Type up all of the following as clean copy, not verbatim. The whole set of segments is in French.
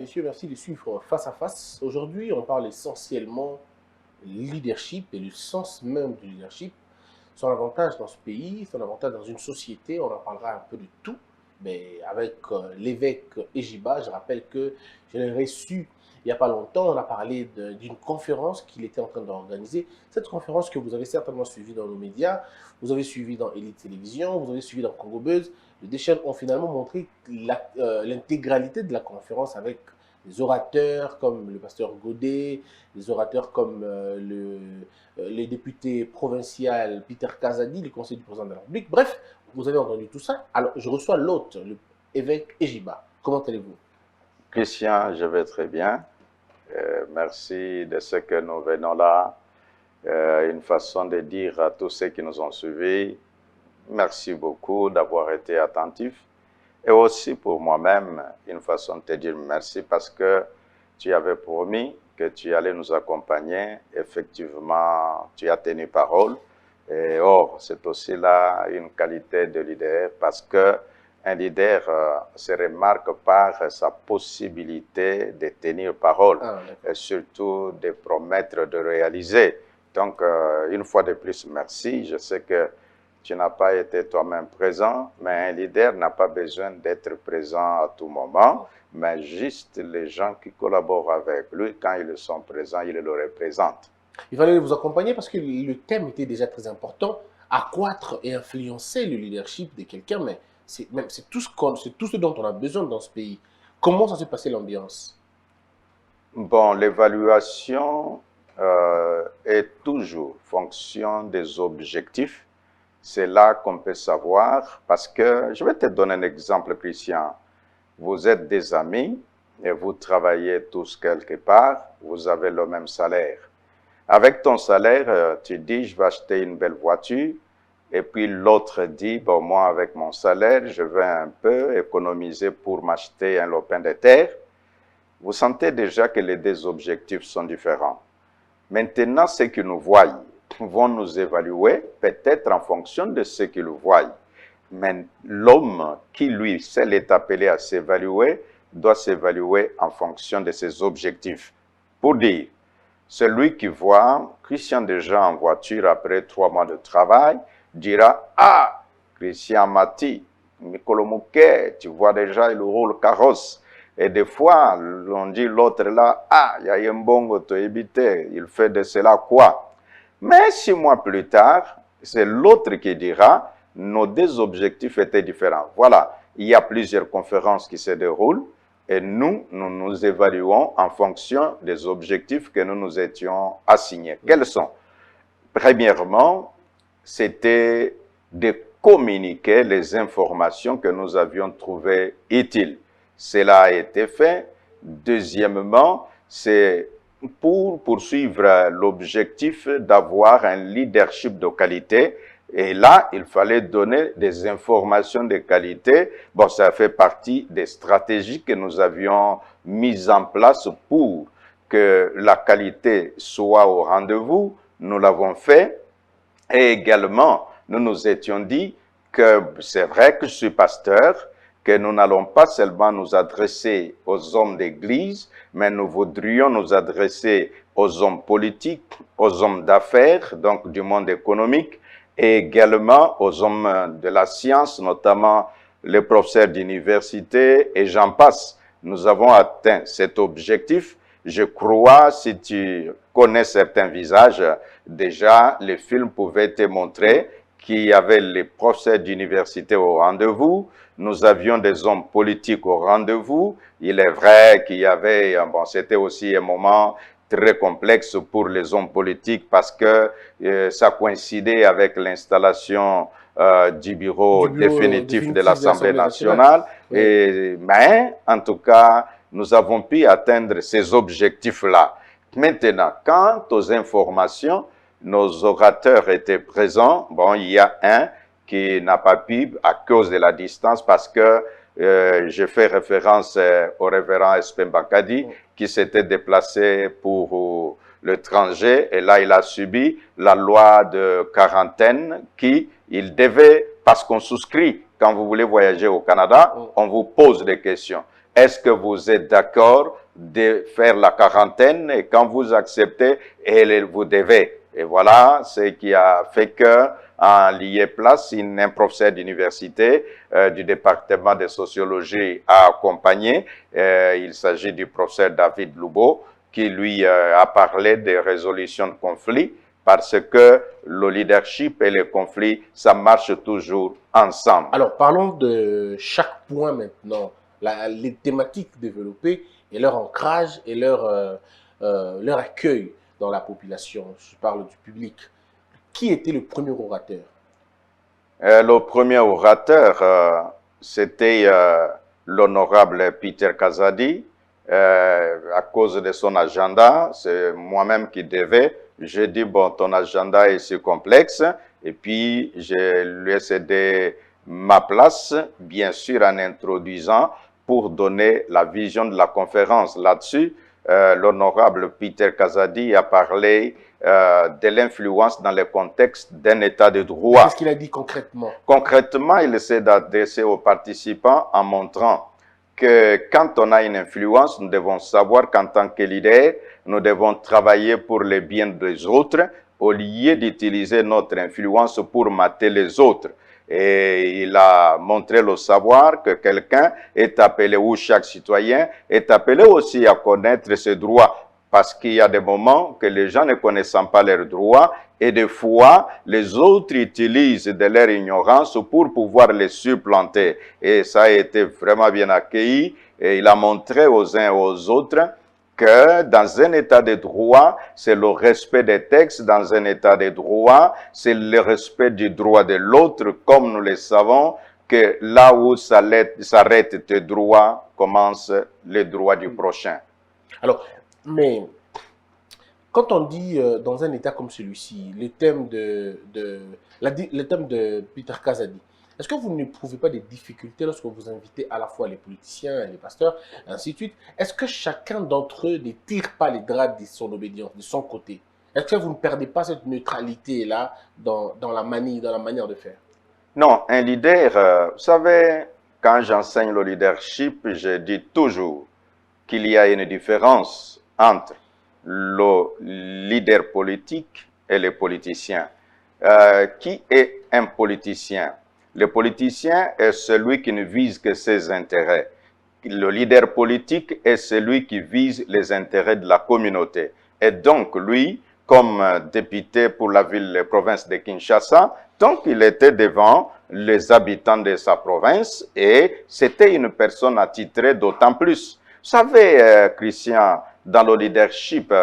Messieurs, merci de suivre Face à Face. Aujourd'hui, on parle essentiellement leadership et le sens même du leadership, son avantage dans ce pays, son avantage dans une société. On en parlera un peu de tout, mais avec l'évêque Ejiba, je rappelle que je l'ai reçu il n'y a pas longtemps. On a parlé d'une conférence qu'il était en train d'organiser. Cette conférence que vous avez certainement suivie dans nos médias, vous avez suivi dans Elite Télévision, vous avez suivi dans Congo Buzz. Les chaînes ont finalement montré l'intégralité de la conférence avec des orateurs comme le pasteur Godet, des orateurs comme le député provincial Peter Kazadi, le conseiller du président de la République. Bref, vous avez entendu tout ça. Alors, je reçois l'hôte, l'évêque Ejiba. Comment allez-vous? Christian, je vais très bien. Merci de ce que nous venons là. Une façon de dire à tous ceux qui nous ont suivis, merci beaucoup d'avoir été attentifs. Et aussi pour moi-même, une façon de te dire merci parce que tu avais promis que tu allais nous accompagner. Effectivement, tu as tenu parole. Et or, c'est aussi là une qualité de leader parce que un leader se remarque par sa possibilité de tenir parole et surtout de promettre de réaliser. Donc, une fois de plus, merci. Je sais que tu n'as pas été toi-même présent, mais un leader n'a pas besoin d'être présent à tout moment, mais juste les gens qui collaborent avec lui, quand ils sont présents, ils le représentent. Il fallait vous accompagner parce que le thème était déjà très important, accroître et influencer le leadership de quelqu'un, mais c'est tout ce dont on a besoin dans ce pays. Comment ça s'est passé l'ambiance? Bon, l'évaluation est toujours fonction des objectifs. C'est là qu'on peut savoir, parce que, je vais te donner un exemple, Christian. Vous êtes des amis et vous travaillez tous quelque part, vous avez le même salaire. Avec ton salaire, tu dis, je vais acheter une belle voiture, et puis l'autre dit, bon, moi, avec mon salaire, je vais un peu économiser pour m'acheter un lopin de terre. Vous sentez déjà que les deux objectifs sont différents. Maintenant, ceux qui nous voient vont nous évaluer, peut-être en fonction de ce qu'ils voient. Mais l'homme qui, lui, seul est appelé à s'évaluer, doit s'évaluer en fonction de ses objectifs. Pour dire, celui qui voit Christian déjà en voiture après 3 mois de travail, dira, ah, Christian Mati, Mikolo Mouké, tu vois déjà, il roule carrosse. Et des fois, on dit l'autre là, ah, il y a un bon éviter, il fait de cela quoi? Mais 6 mois plus tard, c'est l'autre qui dira, nos deux objectifs étaient différents. Voilà, il y a plusieurs conférences qui se déroulent et nous nous évaluons en fonction des objectifs que nous nous étions assignés. Quels sont? Premièrement, c'était de communiquer les informations que nous avions trouvées utiles. Cela a été fait. Deuxièmement, c'est pour poursuivre l'objectif d'avoir un leadership de qualité. Et là, il fallait donner des informations de qualité. Bon, ça fait partie des stratégies que nous avions mises en place pour que la qualité soit au rendez-vous. Nous l'avons fait. Et également, nous nous étions dit que c'est vrai que je suis pasteur, que nous n'allons pas seulement nous adresser aux hommes d'église, mais nous voudrions nous adresser aux hommes politiques, aux hommes d'affaires, donc du monde économique, et également aux hommes de la science, notamment les professeurs d'université, et j'en passe. Nous avons atteint cet objectif. Je crois, si tu connais certains visages, déjà les films pouvaient te montrer qu'il y avait les professeurs d'université au rendez-vous, nous avions des hommes politiques au rendez-vous. Il est vrai qu'il y avait, bon, c'était aussi un moment très complexe pour les hommes politiques parce que ça coïncidait avec l'installation du bureau définitif de l'Assemblée nationale. Oui. Mais, en tout cas, nous avons pu atteindre ces objectifs-là. Maintenant, quant aux informations, nos orateurs étaient présents. Bon, il y a un qui n'a pas pu à cause de la distance parce que je fais référence au révérend Espembakadi qui s'était déplacé pour l'étranger et là il a subi la loi de quarantaine qui il devait, parce qu'on souscrit, quand vous voulez voyager au Canada, on vous pose des questions. est-ce que vous êtes d'accord de faire la quarantaine et quand vous acceptez, vous devez. Et voilà ce qui a fait que en lié place, un professeur d'université du département de sociologie a accompagné. Il s'agit du professeur David Loubeau qui lui a parlé de résolution de conflits parce que le leadership et les conflits, ça marche toujours ensemble. Alors, parlons de chaque point maintenant, les thématiques développées et leur ancrage et leur accueil dans la population. Je parle du public. Qui était le premier orateur? Le premier orateur, c'était l'honorable Peter Kazadi. À cause de son agenda, c'est moi-même qui devais. J'ai dit, bon, ton agenda est si complexe. Et puis, je lui ai cédé ma place, bien sûr, en introduisant pour donner la vision de la conférence. Là-dessus, l'honorable Peter Kazadi a parlé de l'influence dans le contexte d'un état de droit. Qu'est-ce qu'il a dit concrètement? Concrètement, il essaie d'adresser aux participants en montrant que quand on a une influence, nous devons savoir qu'en tant que leader, nous devons travailler pour le bien des autres au lieu d'utiliser notre influence pour mater les autres. Et il a montré le savoir que quelqu'un est appelé, ou chaque citoyen est appelé aussi à connaître ses droits. Parce qu'il y a des moments que les gens ne connaissant pas leurs droits et des fois, les autres utilisent de leur ignorance pour pouvoir les supplanter. Et ça a été vraiment bien accueilli et il a montré aux uns et aux autres que dans un état de droit, c'est le respect des textes. Dans un état de droit, c'est le respect du droit de l'autre, comme nous le savons, que là où s'arrêtent tes droits, commence les droits du prochain. Alors, mais quand on dit dans un état comme celui-ci, le thème de Peter Kazadi, est-ce que vous n'éprouvez pas des difficultés lorsque vous invitez à la fois les politiciens et les pasteurs, ainsi de suite? Est-ce que chacun d'entre eux ne tire pas les draps de son obédience, de son côté? Est-ce que vous ne perdez pas cette neutralité-là dans la manière de faire? Non, un leader, vous savez, quand j'enseigne le leadership, je dis toujours qu'il y a une différence entre le leader politique et les politiciens. Qui est un politicien? Le politicien est celui qui ne vise que ses intérêts. Le leader politique est celui qui vise les intérêts de la communauté. Et donc, lui, comme député pour la province de Kinshasa, donc il était devant les habitants de sa province et c'était une personne attitrée d'autant plus. Vous savez, Christian, dans le leadership,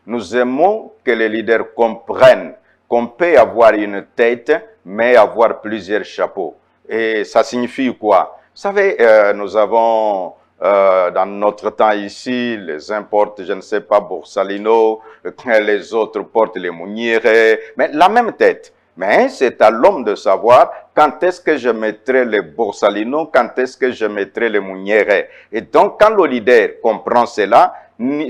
nous aimons que les leaders comprennent qu'on peut avoir une tête, mais avoir plusieurs chapeaux. Et ça signifie quoi? Vous savez, nous avons dans notre temps ici, les uns portent, je ne sais pas, Borsalino, les autres portent les Mouniéré, mais la même tête. Mais c'est à l'homme de savoir quand est-ce que je mettrai les Borsalino, quand est-ce que je mettrai les Mouniéré. Et donc, quand le leader comprend cela,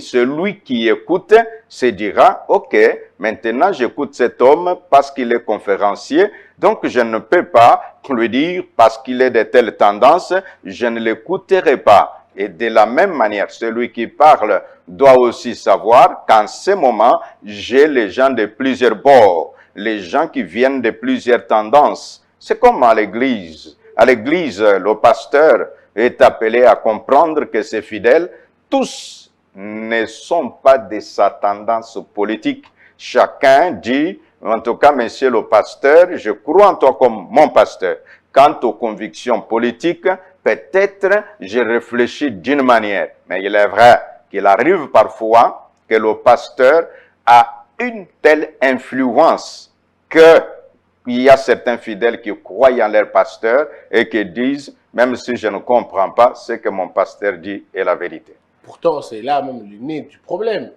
celui qui écoute se dira, ok, maintenant j'écoute cet homme parce qu'il est conférencier, donc je ne peux pas lui dire parce qu'il est de telle tendance, je ne l'écouterai pas. Et de la même manière, celui qui parle doit aussi savoir qu'en ce moment, j'ai les gens de plusieurs bords, les gens qui viennent de plusieurs tendances. C'est comme à l'église. À l'église, le pasteur est appelé à comprendre que ses fidèles, tous ne sont pas de sa tendance politique. Chacun dit, en tout cas, monsieur le pasteur, je crois en toi comme mon pasteur. Quant aux convictions politiques, peut-être je réfléchis d'une manière. Mais il est vrai qu'il arrive parfois que le pasteur a une telle influence qu'il y a certains fidèles qui croient en leur pasteur et qui disent, même si je ne comprends pas, ce que mon pasteur dit est la vérité. Pourtant, c'est là même le nez du problème.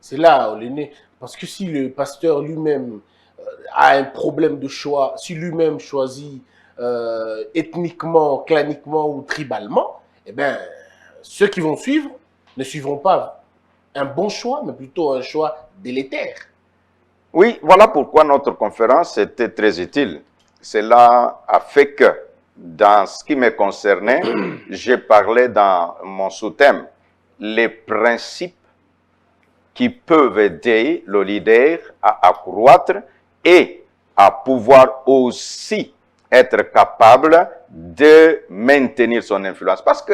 C'est là le nez. Parce que si le pasteur lui-même a un problème de choix, si lui-même choisit ethniquement, claniquement ou tribalement, eh bien, ceux qui vont suivre ne suivront pas un bon choix, mais plutôt un choix délétère. Oui, voilà pourquoi notre conférence était très utile. Cela a fait que dans ce qui me concernait, j'ai parlé dans mon sous-thème, les principes qui peuvent aider le leader à accroître et à pouvoir aussi être capable de maintenir son influence. Parce que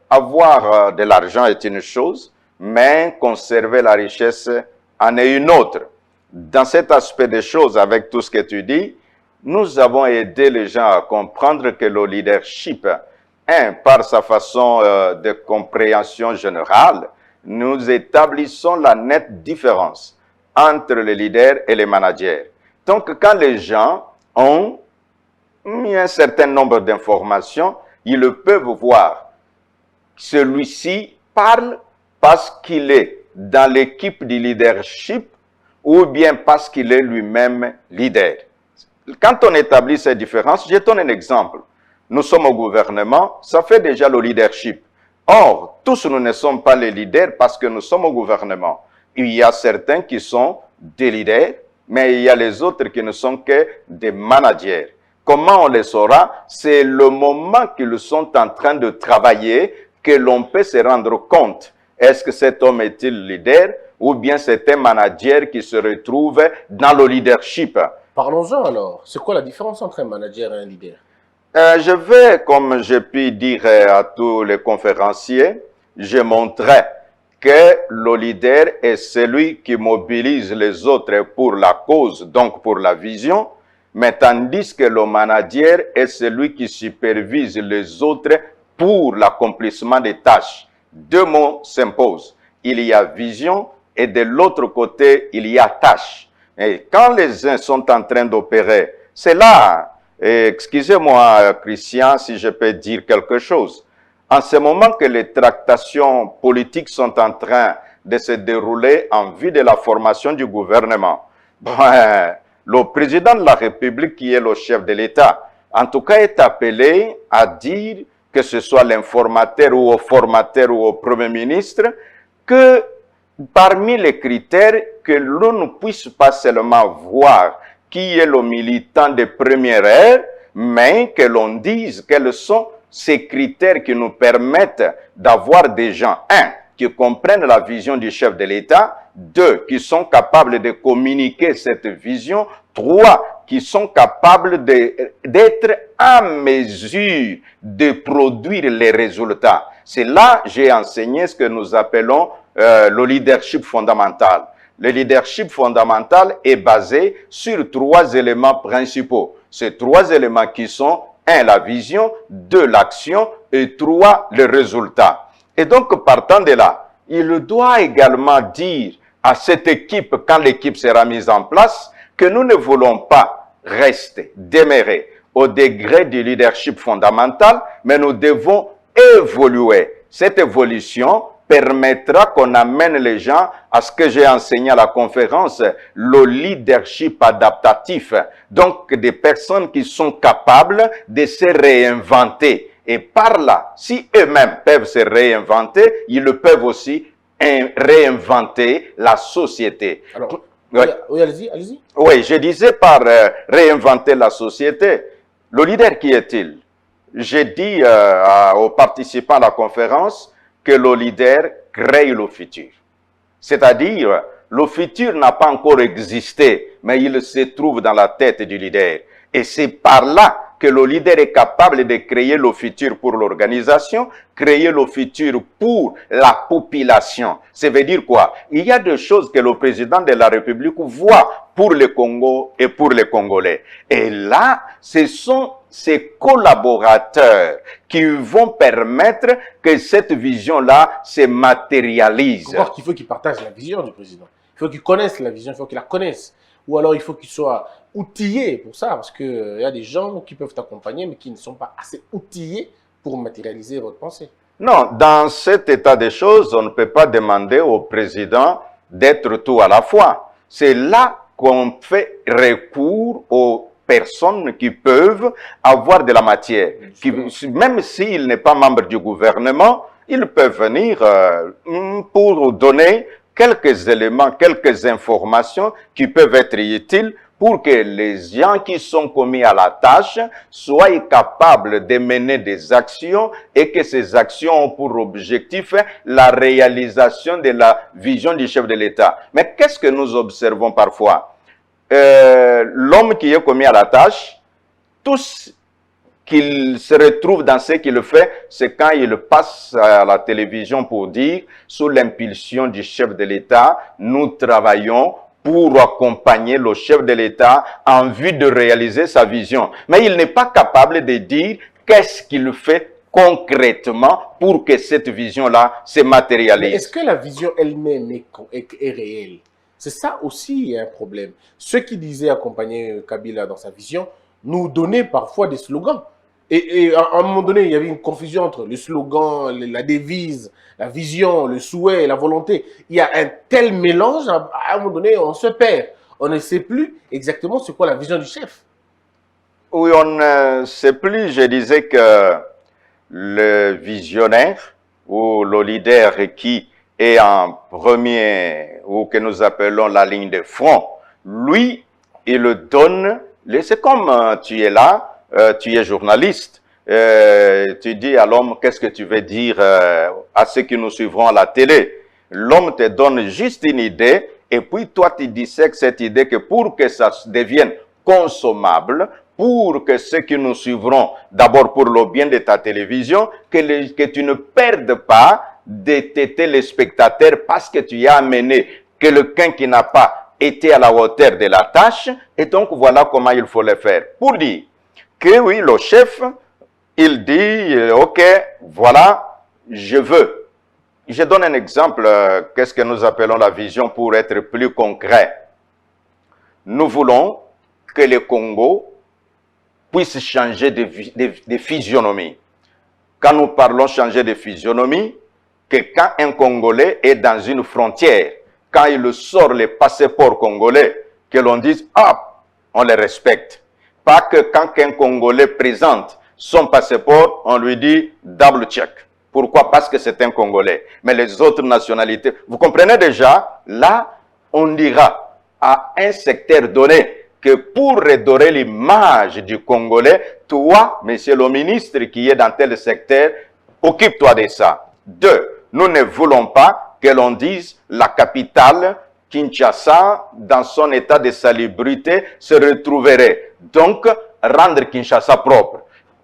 avoir de l'argent est une chose, mais conserver la richesse en est une autre. Dans cet aspect des choses, avec tout ce que tu dis, nous avons aidé les gens à comprendre que le leadership, par sa façon de compréhension générale, nous établissons la nette différence entre les leaders et les managers. Donc, quand les gens ont mis un certain nombre d'informations, ils peuvent voir celui-ci parle parce qu'il est dans l'équipe du leadership ou bien parce qu'il est lui-même leader. Quand on établit ces différences, je donne un exemple. Nous sommes au gouvernement, ça fait déjà le leadership. Or, tous nous ne sommes pas les leaders parce que nous sommes au gouvernement. Il y a certains qui sont des leaders, mais il y a les autres qui ne sont que des managers. Comment on les saura? C'est le moment qu'ils sont en train de travailler que l'on peut se rendre compte. Est-ce que cet homme est-il leader ou bien c'est un manager qui se retrouve dans le leadership? Parlons-en alors. C'est quoi la différence entre un manager et un leader? Je vais, comme j'ai pu dire à tous les conférenciers, je montrerai que le leader est celui qui mobilise les autres pour la cause, donc pour la vision, mais tandis que le manager est celui qui supervise les autres pour l'accomplissement des tâches. Deux mots s'imposent. Il y a vision et de l'autre côté, il y a tâche. Et quand les uns sont en train d'opérer, c'est là, excusez-moi Christian si je peux dire quelque chose, en ce moment que les tractations politiques sont en train de se dérouler en vue de la formation du gouvernement, le président de la République qui est le chef de l'État, en tout cas est appelé à dire, que ce soit l'informateur ou au formateur ou au Premier ministre, que parmi les critères, que l'on ne puisse pas seulement voir qui est le militant de première heure, mais que l'on dise quels sont ces critères qui nous permettent d'avoir des gens, qui comprennent la vision du chef de l'État, 2, qui sont capables de communiquer cette vision, 3, qui sont capables d'être en mesure de produire les résultats. C'est là que j'ai enseigné ce que nous appelons le leadership fondamental. Le leadership fondamental est basé sur 3 éléments principaux. Ces 3 éléments qui sont 1, la vision, 2, l'action et 3, le résultat. Et donc, partant de là, il doit également dire à cette équipe, quand l'équipe sera mise en place, que nous ne voulons pas rester, demeurer au degré du leadership fondamental, mais nous devons évoluer. Cette évolution permettra qu'on amène les gens à ce que j'ai enseigné à la conférence, le leadership adaptatif. Donc, des personnes qui sont capables de se réinventer. Et par là, si eux-mêmes peuvent se réinventer, ils peuvent aussi réinventer la société. Alors, oui, oui allez-y, allez-y. Oui, je disais par réinventer la société. Le leader, qui est-il? J'ai dit aux participants à la conférence que le leader crée le futur. C'est-à-dire, le futur n'a pas encore existé, mais il se trouve dans la tête du leader. Et c'est par là que le leader est capable de créer le futur pour l'organisation, créer le futur pour la population. Ça veut dire quoi? Il y a des choses que le président de la République voit pour le Congo et pour les Congolais. Et là, ce sont ces collaborateurs qui vont permettre que cette vision-là se matérialise. Encore qu'il faut qu'ils partagent la vision du président. Il faut qu'ils connaissent la vision, il faut qu'ils la connaissent. Ou alors il faut qu'ils soient outillés pour ça, parce qu'il y a des gens qui peuvent t'accompagner, mais qui ne sont pas assez outillés pour matérialiser votre pensée. Non, dans cet état des choses, on ne peut pas demander au président d'être tout à la fois. C'est là qu'on fait recours aux personnes qui peuvent avoir de la matière. Qui, même s'il n'est pas membre du gouvernement, ils peuvent venir pour donner quelques éléments, quelques informations qui peuvent être utiles pour que les gens qui sont commis à la tâche soient capables de mener des actions et que ces actions ont pour objectif la réalisation de la vision du chef de l'État. Mais qu'est-ce que nous observons parfois? L'homme qui est commis à la tâche, tous qu'il se retrouve dans ce qu'il fait, c'est quand il passe à la télévision pour dire, sous l'impulsion du chef de l'État, nous travaillons pour accompagner le chef de l'État en vue de réaliser sa vision. Mais il n'est pas capable de dire qu'est-ce qu'il fait concrètement pour que cette vision-là se matérialise. Est-ce que la vision elle-même est réelle? C'est ça aussi un problème. Ceux qui disaient accompagner Kabila dans sa vision nous donnaient parfois des slogans. Et à un moment donné, il y avait une confusion entre le slogan, la devise, la vision, le souhait et la volonté. Il y a un tel mélange, à un moment donné, on se perd. On ne sait plus exactement c'est quoi la vision du chef. Oui, on ne sait plus. Je disais que le visionnaire ou le leader qui est en premier, ou que nous appelons la ligne de front, lui, il donne, c'est comme tu es là, tu es journaliste, tu dis à l'homme qu'est-ce que tu veux dire à ceux qui nous suivront à la télé. L'homme te donne juste une idée et puis toi tu dissèques cette idée que pour que ça devienne consommable, pour que ceux qui nous suivront, d'abord pour le bien de ta télévision, que tu ne perdes pas de tes téléspectateurs parce que tu y as amené quelqu'un qui n'a pas été à la hauteur de la tâche. Et donc voilà comment il faut le faire. Pour dire que oui, le chef, il dit, ok, voilà, je veux. Je donne un exemple, qu'est-ce que nous appelons la vision pour être plus concret. Nous voulons que le Congo puisse changer de physionomie. Quand nous parlons changer de physionomie, que quand un Congolais est dans une frontière, quand il sort le passeport congolais, que l'on dise, ah, on le respecte. Pas que quand un Congolais présente son passeport, on lui dit double check. Pourquoi? Parce que c'est un Congolais. Mais les autres nationalités, vous comprenez déjà, là, on dira à un secteur donné que pour redorer l'image du Congolais, toi, monsieur le ministre qui est dans tel secteur, occupe-toi de ça. 2. Nous ne voulons pas que l'on dise la capitale, Kinshasa, dans son état de salubrité, se retrouverait. Donc, rendre Kinshasa propre.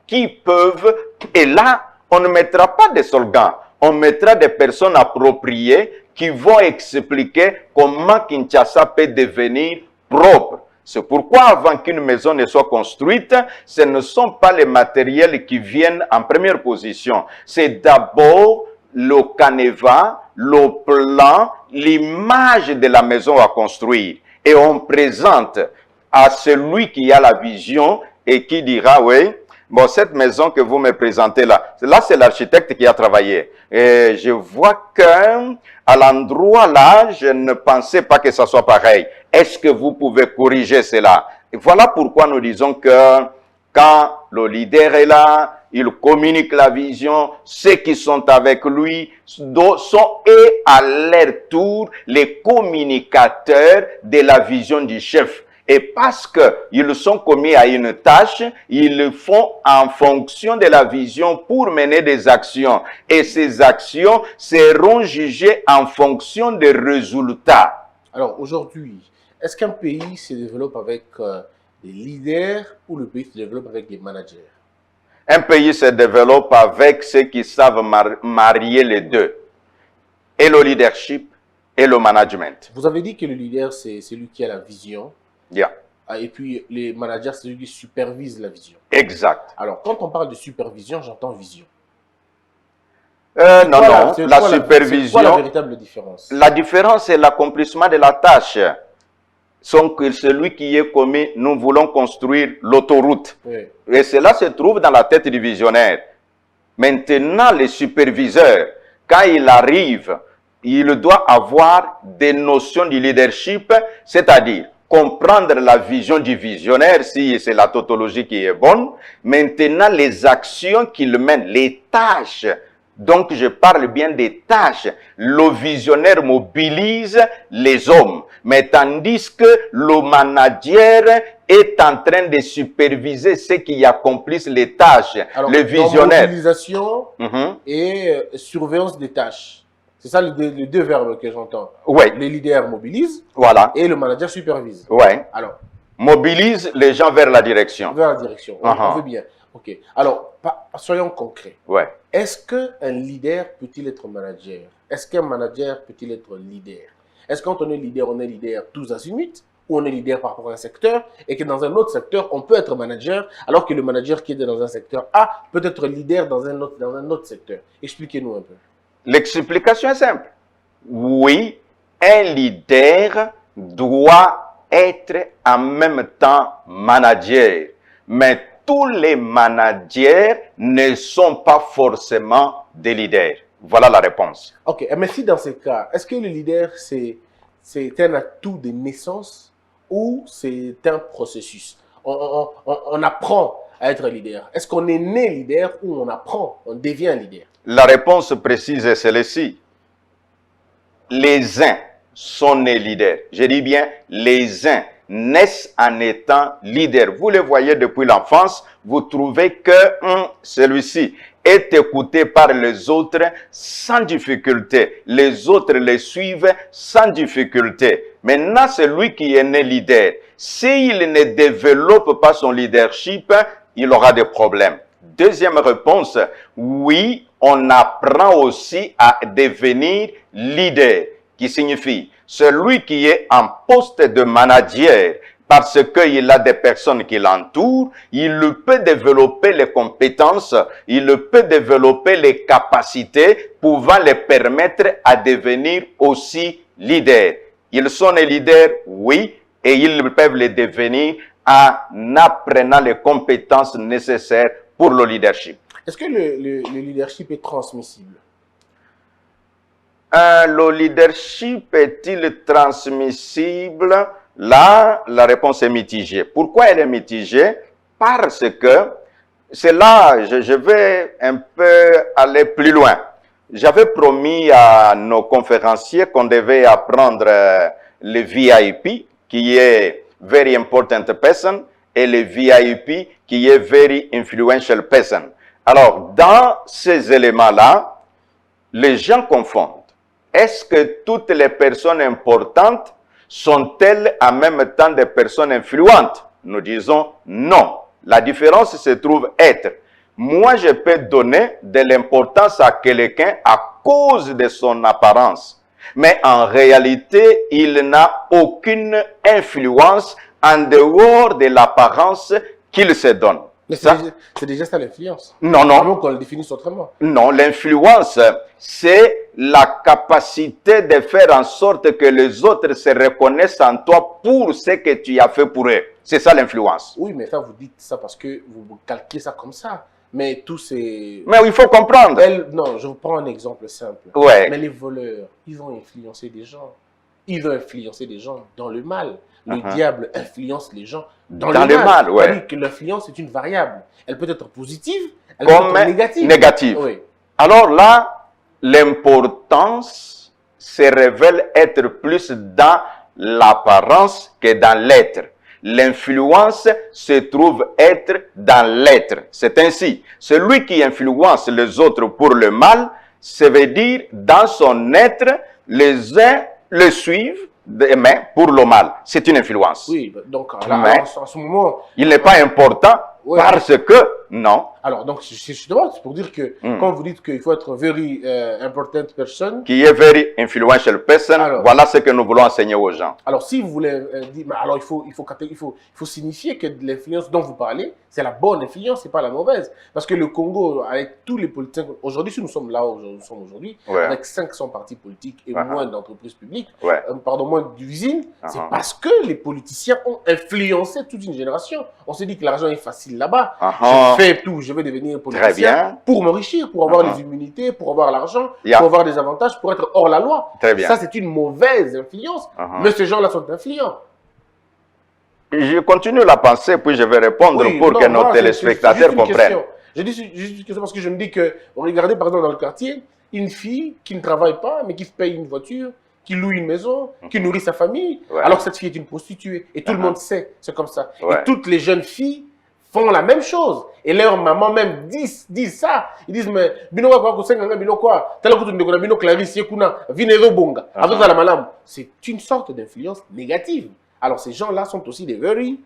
Qui peuvent, et là, on ne mettra pas des slogans, on mettra des personnes appropriées qui vont expliquer comment Kinshasa peut devenir propre. C'est pourquoi, avant qu'une maison ne soit construite, ce ne sont pas les matériels qui viennent en première position. C'est d'abord le canevas, le plan, l'image de la maison à construire. Et on présente à celui qui a la vision et qui dira, oui, bon, cette maison que vous me présentez là c'est l'architecte qui a travaillé. Et je vois que à l'endroit là, je ne pensais pas que ça soit pareil. Est-ce que vous pouvez corriger cela? Et voilà pourquoi nous disons que quand le leader est là, il communique la vision, ceux qui sont avec lui sont et à leur tour les communicateurs de la vision du chef. Et parce qu'ils sont commis à une tâche, ils le font en fonction de la vision pour mener des actions. Et ces actions seront jugées en fonction des résultats. Alors aujourd'hui, est-ce qu'un pays se développe avec des leaders ou le pays se développe avec des managers? Un pays se développe avec ceux qui savent marier les deux. Et le leadership et le management. Vous avez dit que le leader, c'est celui qui a la vision. Yeah. Et puis, les managers, c'est celui qui supervise la vision. Exact. Alors, quand on parle de supervision, j'entends vision. Non, la supervision... C'est quoi la véritable différence? La différence, c'est l'accomplissement de la tâche. Celui qui est commis, nous voulons construire l'autoroute. Oui. Et cela se trouve dans la tête du visionnaire. Maintenant, le superviseur, quand il arrive, il doit avoir des notions du leadership, c'est-à-dire comprendre la vision du visionnaire, si c'est la tautologie qui est bonne. Maintenant, les actions qu'il mène, les tâches Donc, je parle bien des tâches. Le visionnaire mobilise les hommes, mais tandis que le manager est en train de superviser ceux qui accomplissent les tâches. Alors, Le visionnaire. mobilisation et surveillance des tâches. C'est ça les deux verbes que j'entends. Oui. Les leaders mobilisent Voilà. et le manager supervise. Ouais. Alors, Mobilise les gens vers la direction. vers la direction. On veut bien. OK. Alors, soyons concrets. Ouais. Est-ce qu'un leader peut-il être manager? Est-ce qu'un manager peut-il être leader? Est-ce que quand on est leader tous azimuts, ou on est leader par rapport à un secteur, et que dans un autre secteur, on peut être manager, alors que le manager qui est dans un secteur A peut être leader dans un autre secteur? Expliquez-nous un peu. L'explication est simple. Oui, un leader doit être en même temps manager, mais tous les managers ne sont pas forcément des leaders. Voilà la réponse. OK, mais si dans ce cas, est-ce que le leader, c'est un atout de naissance ou c'est un processus? On apprend à être leader. Est-ce qu'on est né leader ou on apprend, on devient leader? La réponse précise est celle-ci. Les uns sont nés leaders. Je dis bien, les uns naissent en étant leaders. Vous les voyez depuis l'enfance, vous trouvez que celui-ci est écouté par les autres sans difficulté. Les autres les suivent sans difficulté. Maintenant, celui qui est né leader, s'il ne développe pas son leadership, il aura des problèmes. Deuxième réponse, oui, on apprend aussi à devenir leader, qui signifie celui qui est en poste de manager, parce qu'il a des personnes qui l'entourent, il peut développer les compétences, il peut développer les capacités pouvant les permettre à devenir aussi leaders. Ils sont les leaders, oui, et ils peuvent les devenir en apprenant les compétences nécessaires pour le leadership. Est-ce que le leadership est transmissible? Le leadership est-il transmissible? Là, la réponse est mitigée. Pourquoi elle est mitigée? Parce que, c'est là, je vais un peu aller plus loin. J'avais promis à nos conférenciers qu'on devait apprendre le VIP, qui est Very Important Person, et le VIP, qui est Very Influential Person. Alors, dans ces éléments-là, les gens confondent. Est-ce que toutes les personnes importantes sont-elles en même temps des personnes influentes? Nous disons non. La différence se trouve être, moi je peux donner de l'importance à quelqu'un à cause de son apparence. Mais en réalité, il n'a aucune influence en dehors de l'apparence qu'il se donne. Mais c'est déjà ça l'influence. Non, non. Avant qu'on le définisse autrement. Non, l'influence, c'est la capacité de faire en sorte que les autres se reconnaissent en toi pour ce que tu as fait pour eux. C'est ça l'influence. Oui, mais ça, vous dites ça parce que vous calquez ça comme ça. Mais tous ces... Mais il faut comprendre. Non, je vous prends un exemple simple. Ouais. Mais les voleurs, ils vont influencer des gens. Ils vont influencer des gens dans le mal. Le diable influence les gens dans le mal. Ouais. C'est-à-dire que l'influence est une variable. Elle peut être positive, elle peut être négative. Négative. Oui. Alors là, l'importance se révèle être plus dans l'apparence que dans l'être. L'influence se trouve être dans l'être. C'est ainsi. Celui qui influence les autres pour le mal, ça veut dire dans son être, les uns le suivent, mais pour le mal. C'est une influence. Oui, donc là, en ce moment... Il n'est pas important parce que, non. Alors, donc, justement, c'est pour dire que quand vous dites qu'il faut être very important person... Qui est very influential person, alors, voilà ce que nous voulons enseigner aux gens. Alors, si vous voulez dire... Alors, il faut signifier que l'influence dont vous parlez, c'est la bonne influence, c'est pas la mauvaise. Parce que le Congo, avec tous les politiciens... Aujourd'hui, si nous sommes là où nous sommes aujourd'hui, avec 500 partis politiques et moins d'entreprises publiques, pardon, moins d'usines, c'est parce que les politiciens ont influencé toute une génération. On s'est dit que l'argent est facile là-bas. Je fais tout, je vais devenir politicien pour m'enrichir, pour avoir les immunités, pour avoir l'argent, pour avoir des avantages, pour être hors la loi. Ça, c'est une mauvaise influence. Mais ces gens-là sont influents. Je continue la pensée, puis je vais répondre pour que nos téléspectateurs comprennent. Je dis juste que ça parce que je me dis que, regardez par exemple dans le quartier, une fille qui ne travaille pas, mais qui se paye une voiture, qui loue une maison, qui nourrit sa famille, alors que cette fille est une prostituée. Et tout le monde sait, c'est comme ça. Et toutes les jeunes filles font la même chose. Et leurs mamans même disent ça. Ils disent, mais, bino quoi, bino quoi, bino Clarisse, yekuna, vinero bonga. C'est une sorte d'influence négative. Alors ces gens-là sont aussi des very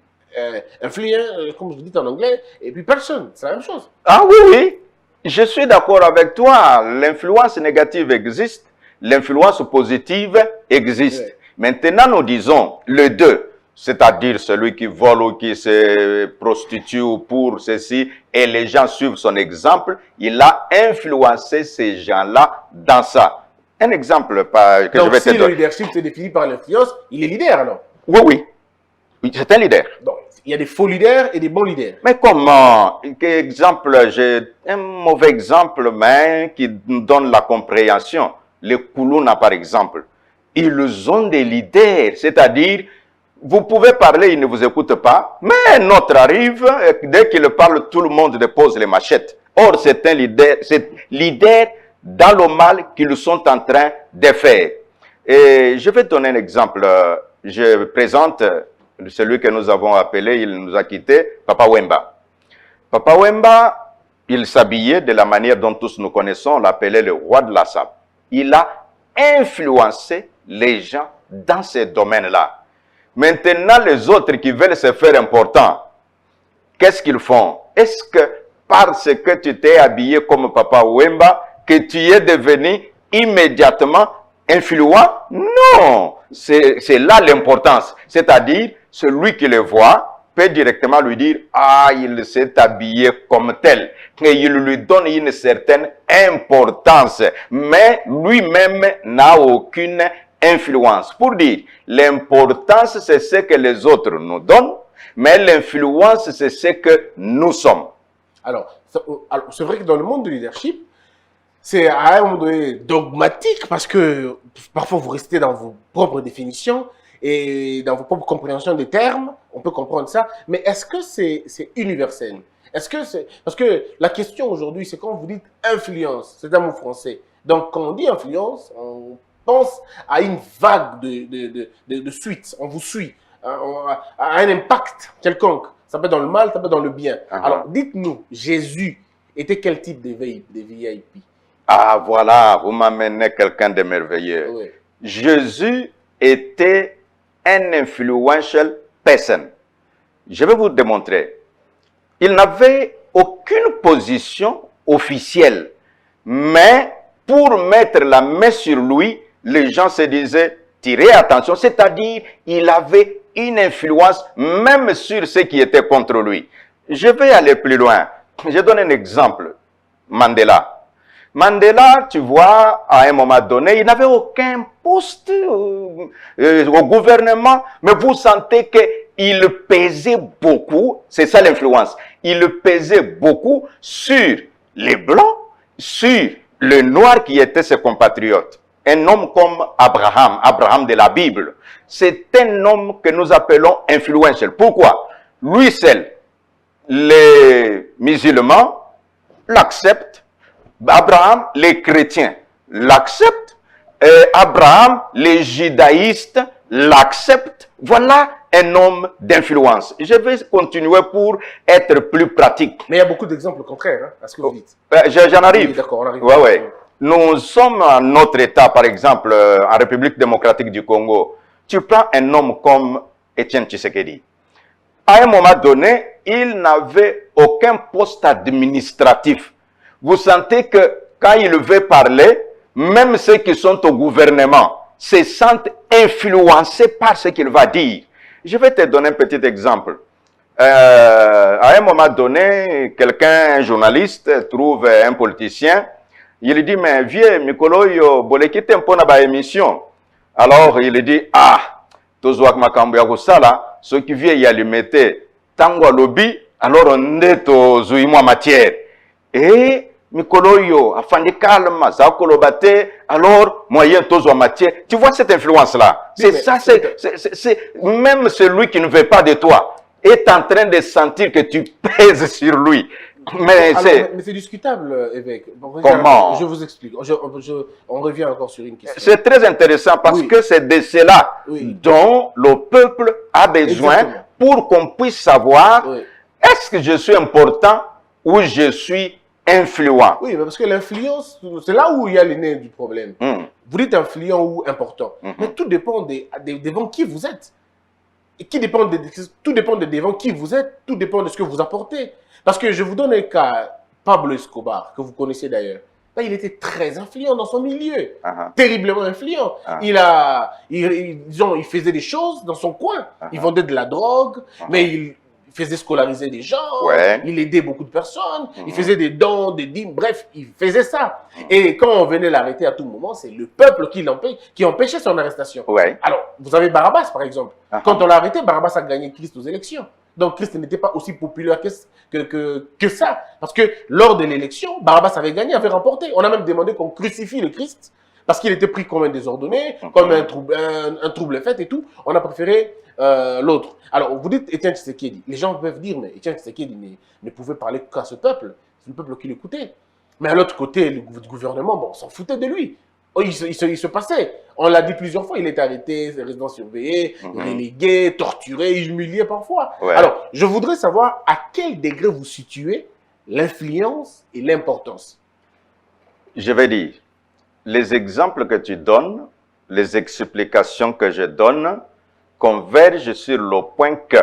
influents, comme je dis en anglais, et puis personne, c'est la même chose. Ah oui, oui, je suis d'accord avec toi. L'influence négative existe, l'influence positive existe. Oui. Maintenant, nous disons les deux, c'est-à-dire celui qui vole ou qui se prostitue pour ceci, et les gens suivent son exemple, il a influencé ces gens-là dans ça. Un exemple que donc, je vais te donner. Si le leadership se définit par l'influence, il est leader alors? Oui, oui. C'est un leader. Donc, il y a des faux leaders et des bons leaders. Mais comment? Exemple, j'ai un mauvais exemple, mais qui nous donne la compréhension. Les Koulouna, par exemple, ils ont des leaders, c'est-à-dire, vous pouvez parler, ils ne vous écoutent pas, mais un autre arrive, dès qu'il parle, tout le monde dépose les machettes. Or, c'est un leader dans le mal qu'ils sont en train de faire. Et je vais donner un exemple. Je présente celui que nous avons appelé, il nous a quittés, Papa Wemba. Papa Wemba, il s'habillait de la manière dont tous nous connaissons, on l'appelait le roi de la sable. Il a influencé les gens dans ces domaines-là. Maintenant, les autres qui veulent se faire importants, qu'est-ce qu'ils font? Est-ce que parce que tu t'es habillé comme Papa Wemba, que tu es devenu immédiatement influent? Non! C'est là l'importance. C'est-à-dire, celui qui le voit peut directement lui dire « Ah, il s'est habillé comme tel ». Et il lui donne une certaine importance. Mais lui-même n'a aucune influence. Pour dire, l'importance, c'est ce que les autres nous donnent, mais l'influence, c'est ce que nous sommes. Alors c'est vrai que dans le monde du leadership, c'est à un moment donné dogmatique parce que parfois vous restez dans vos propres définitions et dans vos propres compréhensions des termes, on peut comprendre ça, mais est-ce que c'est universel? Est-ce que c'est... Parce que la question aujourd'hui, c'est quand vous dites influence, c'est un mot français. Donc quand on dit influence, on pense à une vague de suite, on vous suit, à un impact quelconque. Ça peut être dans le mal, ça peut être dans le bien. Alors dites-nous, Jésus était quel type de VIP? Ah, voilà, vous m'amenez quelqu'un de merveilleux. Oui. Jésus était un influential person. Je vais vous démontrer. Il n'avait aucune position officielle. Mais pour mettre la main sur lui, les gens se disaient, tirez attention. C'est-à-dire, il avait une influence même sur ceux qui étaient contre lui. Je vais aller plus loin. Je donne un exemple. Mandela. Mandela, tu vois, à un moment donné, il n'avait aucun poste au gouvernement, mais vous sentez qu'il pesait beaucoup, c'est ça l'influence, il pesait beaucoup sur les Blancs, sur les Noirs qui étaient ses compatriotes. Un homme comme Abraham, Abraham de la Bible, c'est un homme que nous appelons influential. Pourquoi? Lui seul, les musulmans l'acceptent, Abraham, les chrétiens l'acceptent, Abraham, les judaïstes l'acceptent. Voilà un homme d'influence. Je vais continuer pour être plus pratique. Mais il y a beaucoup d'exemples contraires hein, à ce que vous dites. J'en arrive. Oui, d'accord, on arrive. Ouais, ouais. Nous sommes à notre État, par exemple, en République démocratique du Congo. Tu prends un homme comme Étienne Tshisekedi. À un moment donné, il n'avait aucun poste administratif. Vous sentez que quand il veut parler, même ceux qui sont au gouvernement se sentent influencés par ce qu'il va dire. Je vais te donner un petit exemple. À un moment donné, un journaliste, trouve un politicien. Il dit, mais vieux, Mikolo, bolekite un peu na ba émission. Alors, il dit, ah, tozouak makambo ya kosala, ceux qui viennent y alimenter, tango lobby, alors on est aux zouimwa matière. Et Mikoloyo, afin calme, ça kolobate, alors moyen tozwa matière. Tu vois cette influence-là? C'est ça, c'est même celui qui ne veut pas de toi est en train de sentir que tu pèses sur lui. Mais mais c'est discutable, évêque. Comment? Je vous explique. On revient encore sur une question. C'est très intéressant parce que c'est de cela dont le peuple a besoin pour qu'on puisse savoir est-ce que je suis important ou je suis influent. Oui, parce que l'influence, c'est là où il y a le nez du problème. Vous dites influent ou important. Mais tout dépend devant qui vous êtes. Et tout dépend devant qui vous êtes, tout dépend de ce que vous apportez. Parce que je vous donne un cas, Pablo Escobar, que vous connaissez d'ailleurs. Là, il était très influent dans son milieu, terriblement influent. Il faisait des choses dans son coin. Il vendait de la drogue, mais il faisait scolariser des gens, il aidait beaucoup de personnes, il faisait des dons, des dîmes, bref, il faisait ça. Et quand on venait l'arrêter à tout moment, c'est le peuple qui empêchait son arrestation. Alors, vous avez Barabbas, par exemple. Quand on l'a arrêté, Barabbas a gagné Christ aux élections. Donc, Christ n'était pas aussi populaire que ça. Parce que lors de l'élection, Barabbas avait gagné, avait remporté. On a même demandé qu'on crucifie le Christ parce qu'il était pris comme un désordonné, comme un trouble fait et tout. On a préféré l'autre. Alors, vous dites Étienne Tshisekedi. Les gens peuvent dire, mais Étienne Tshisekedi ne pouvait parler qu'à ce peuple. C'est le peuple qui l'écoutait. Mais à l'autre côté, le gouvernement, bon, s'en foutait de lui. Il se passait. On l'a dit plusieurs fois, il est arrêté, résident surveillé, relégué, torturé, humilié parfois. Alors, je voudrais savoir à quel degré vous situez l'influence et l'importance. Je vais dire, les exemples que tu donnes, les explications que je donne, convergent sur le point que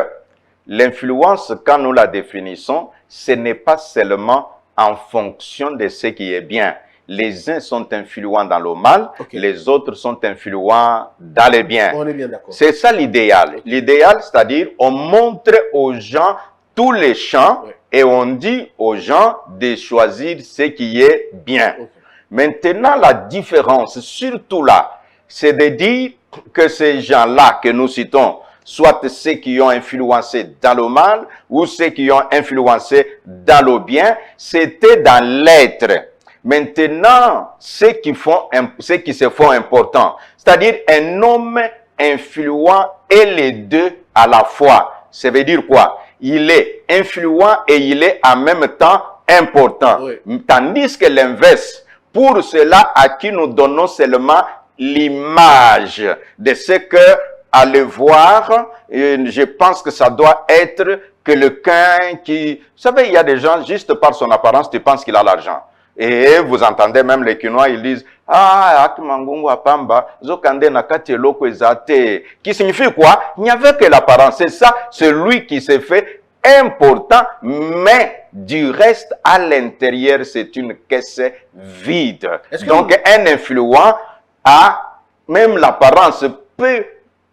l'influence, quand nous la définissons, ce n'est pas seulement en fonction de ce qui est bien. Les uns sont influents dans le mal, les autres sont influents dans le bien. On est bien d'accord. C'est ça l'idéal. L'idéal, c'est-à-dire, on montre aux gens tous les champs et on dit aux gens de choisir ce qui est bien. Maintenant, la différence, surtout là, c'est de dire que ces gens-là que nous citons, soit ceux qui ont influencé dans le mal ou ceux qui ont influencé dans le bien, c'était dans l'être. Maintenant, ceux qui se font importants, c'est-à-dire un homme influent et les deux à la fois. Ça veut dire quoi? Il est influent et il est en même temps important. Tandis que l'inverse, pour ceux-là à qui nous donnons seulement l'image de ce que, à le voir, je pense que ça doit être quelqu'un qui... Vous savez, il y a des gens, juste par son apparence, tu penses qu'il a l'argent. Et vous entendez même les Quinois, ils disent « Ah, Akmangungu Apamba, Zokande Nakati Loko Ezate » qui signifie quoi? Il n'y avait que l'apparence. C'est ça, celui qui s'est fait important, mais du reste, à l'intérieur, c'est une caisse vide. Donc, un influent a, même l'apparence peut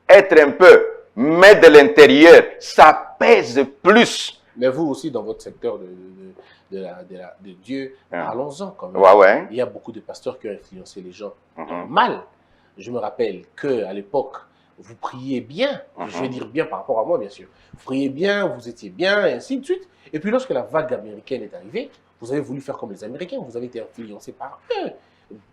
être un peu, mais de l'intérieur, ça pèse plus. Mais vous aussi, dans votre secteur de Dieu, parlons-en quand même. Il y a beaucoup de pasteurs qui ont influencé les gens mal. Je me rappelle qu'à l'époque, vous priez bien, je vais dire bien par rapport à moi bien sûr, vous priez bien, vous étiez bien, et ainsi de suite. Et puis lorsque la vague américaine est arrivée, vous avez voulu faire comme les Américains, vous avez été influencé par eux.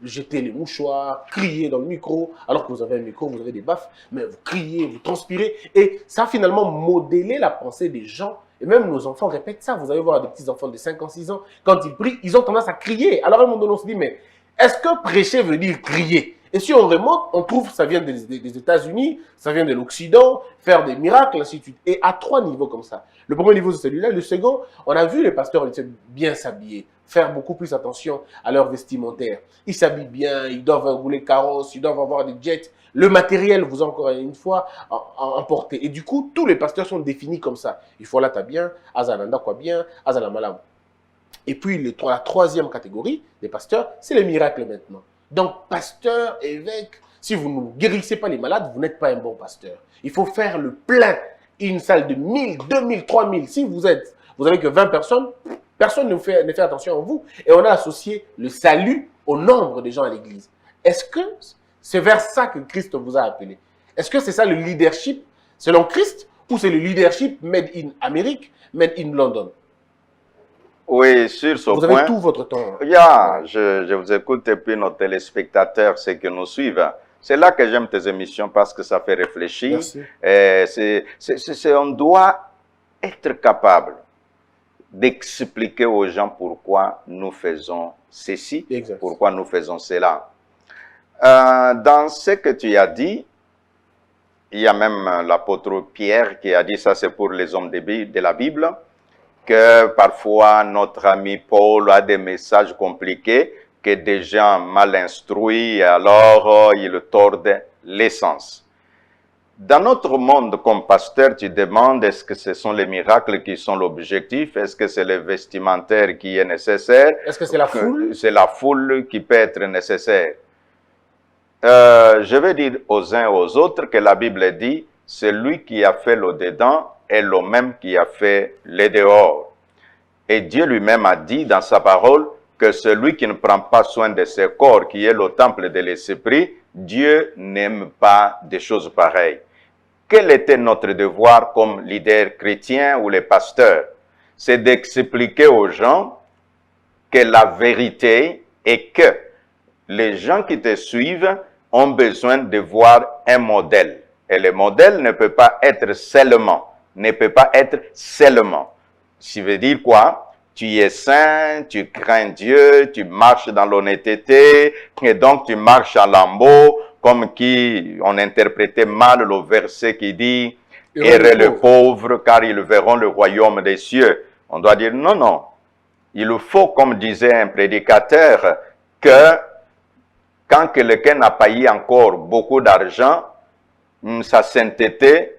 Jeter les mouchoirs, crier dans le micro, alors que vous avez un micro, vous avez des baffes, mais vous criez, vous transpirez. Et ça a finalement modélé la pensée des gens. Et même nos enfants répètent ça. Vous allez voir des petits enfants de 5 ans, 6 ans, quand ils prient, ils ont tendance à crier. Alors à un moment donné, on se dit, mais est-ce que prêcher veut dire crier? Et si on remonte, on trouve que ça vient des États-Unis, ça vient de l'Occident, faire des miracles, ainsi de suite. Et à 3 niveaux comme ça. Le premier niveau, c'est celui-là. Le second, on a vu les pasteurs bien s'habiller, faire beaucoup plus attention à leur vestimentaire. Ils s'habillent bien, ils doivent rouler carrosse, ils doivent avoir des jets. Le matériel vous a encore une fois emporté. Et du coup, tous les pasteurs sont définis comme ça. Il faut là, t'as bien, Azananda quoi bien, Azala malam. Et puis, la troisième catégorie des pasteurs, c'est les miracles maintenant. Donc, pasteur, évêque, si vous ne guérissez pas les malades, vous n'êtes pas un bon pasteur. Il faut faire le plein. Une salle de 1000, 2000, 3000. Si vous avez que 20 personnes, personne ne fait attention à vous. Et on a associé le salut au nombre de gens à l'église. Est-ce que c'est vers ça que Christ vous a appelé? Est-ce que c'est ça le leadership selon Christ ou c'est le leadership made in Amérique, made in London? Oui, sur ce point. Vous avez tout votre temps. Je vous écoute et puis nos téléspectateurs, ceux qui nous suivent. C'est là que j'aime tes émissions parce que ça fait réfléchir. On doit être capable d'expliquer aux gens pourquoi nous faisons ceci, Exact. pourquoi nous faisons cela. Dans ce que tu as dit, il y a même l'apôtre Pierre qui a dit, ça c'est pour les hommes de la Bible, que parfois notre ami Paul a des messages compliqués, que des gens mal instruits, alors ils tordent l'essence. Dans notre monde, comme pasteur, tu demandes, est-ce que ce sont les miracles qui sont l'objectif? Est-ce que c'est le vestimentaire qui est nécessaire? Est-ce que c'est la foule? C'est la foule qui peut être nécessaire. Je vais dire aux uns et aux autres que la Bible dit, celui qui a fait le dedans est le même qui a fait le dehors. Et Dieu lui-même a dit dans sa parole que celui qui ne prend pas soin de ses corps, qui est le temple de l'Esprit, Dieu n'aime pas des choses pareilles. Quel était notre devoir comme leader chrétien ou les pasteurs? C'est d'expliquer aux gens que la vérité est que les gens qui te suivent ont besoin de voir un modèle. Et le modèle ne peut pas être seulement. Ça veut dire quoi? Tu es saint, tu crains Dieu, tu marches dans l'honnêteté, et donc tu marches en lambeaux, comme qui on interprétait mal le verset qui dit « Heureux les pauvres, car ils verront le royaume des cieux ». On doit dire non, non. Il faut, comme disait un prédicateur, que quand quelqu'un n'a pas eu encore beaucoup d'argent, sa sainteté,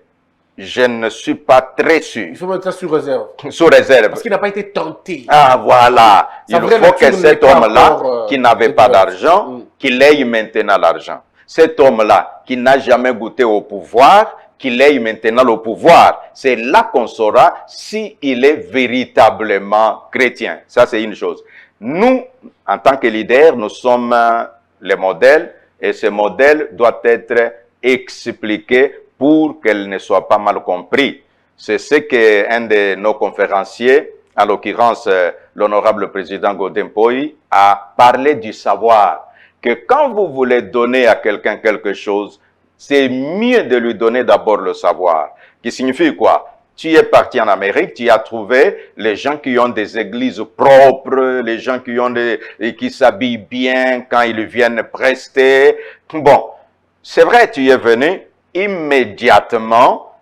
je ne suis pas très sûr. Il faut mettre ça sous réserve. Sous réserve. Parce qu'il n'a pas été tenté. Ah, voilà. Il faut que cet homme-là, qui n'avait pas d'argent, qu'il ait maintenant l'argent. Cet homme-là, qui n'a jamais goûté au pouvoir, qu'il ait maintenant le pouvoir. C'est là qu'on saura s'il est véritablement chrétien. Ça, c'est une chose. Nous, en tant que leaders, nous sommes les modèles, et ce modèle doit être expliqué pour qu'elle ne soit pas mal compris. C'est ce qu'un de nos conférenciers, en l'occurrence l'honorable président Godin Poi, a parlé du savoir. Que quand vous voulez donner à quelqu'un quelque chose, c'est mieux de lui donner d'abord le savoir. Qui signifie quoi? Tu es parti en Amérique, tu as trouvé les gens qui ont des églises propres, les gens qui s'habillent bien quand ils viennent prester. Bon, c'est vrai, tu es venu, immédiatement,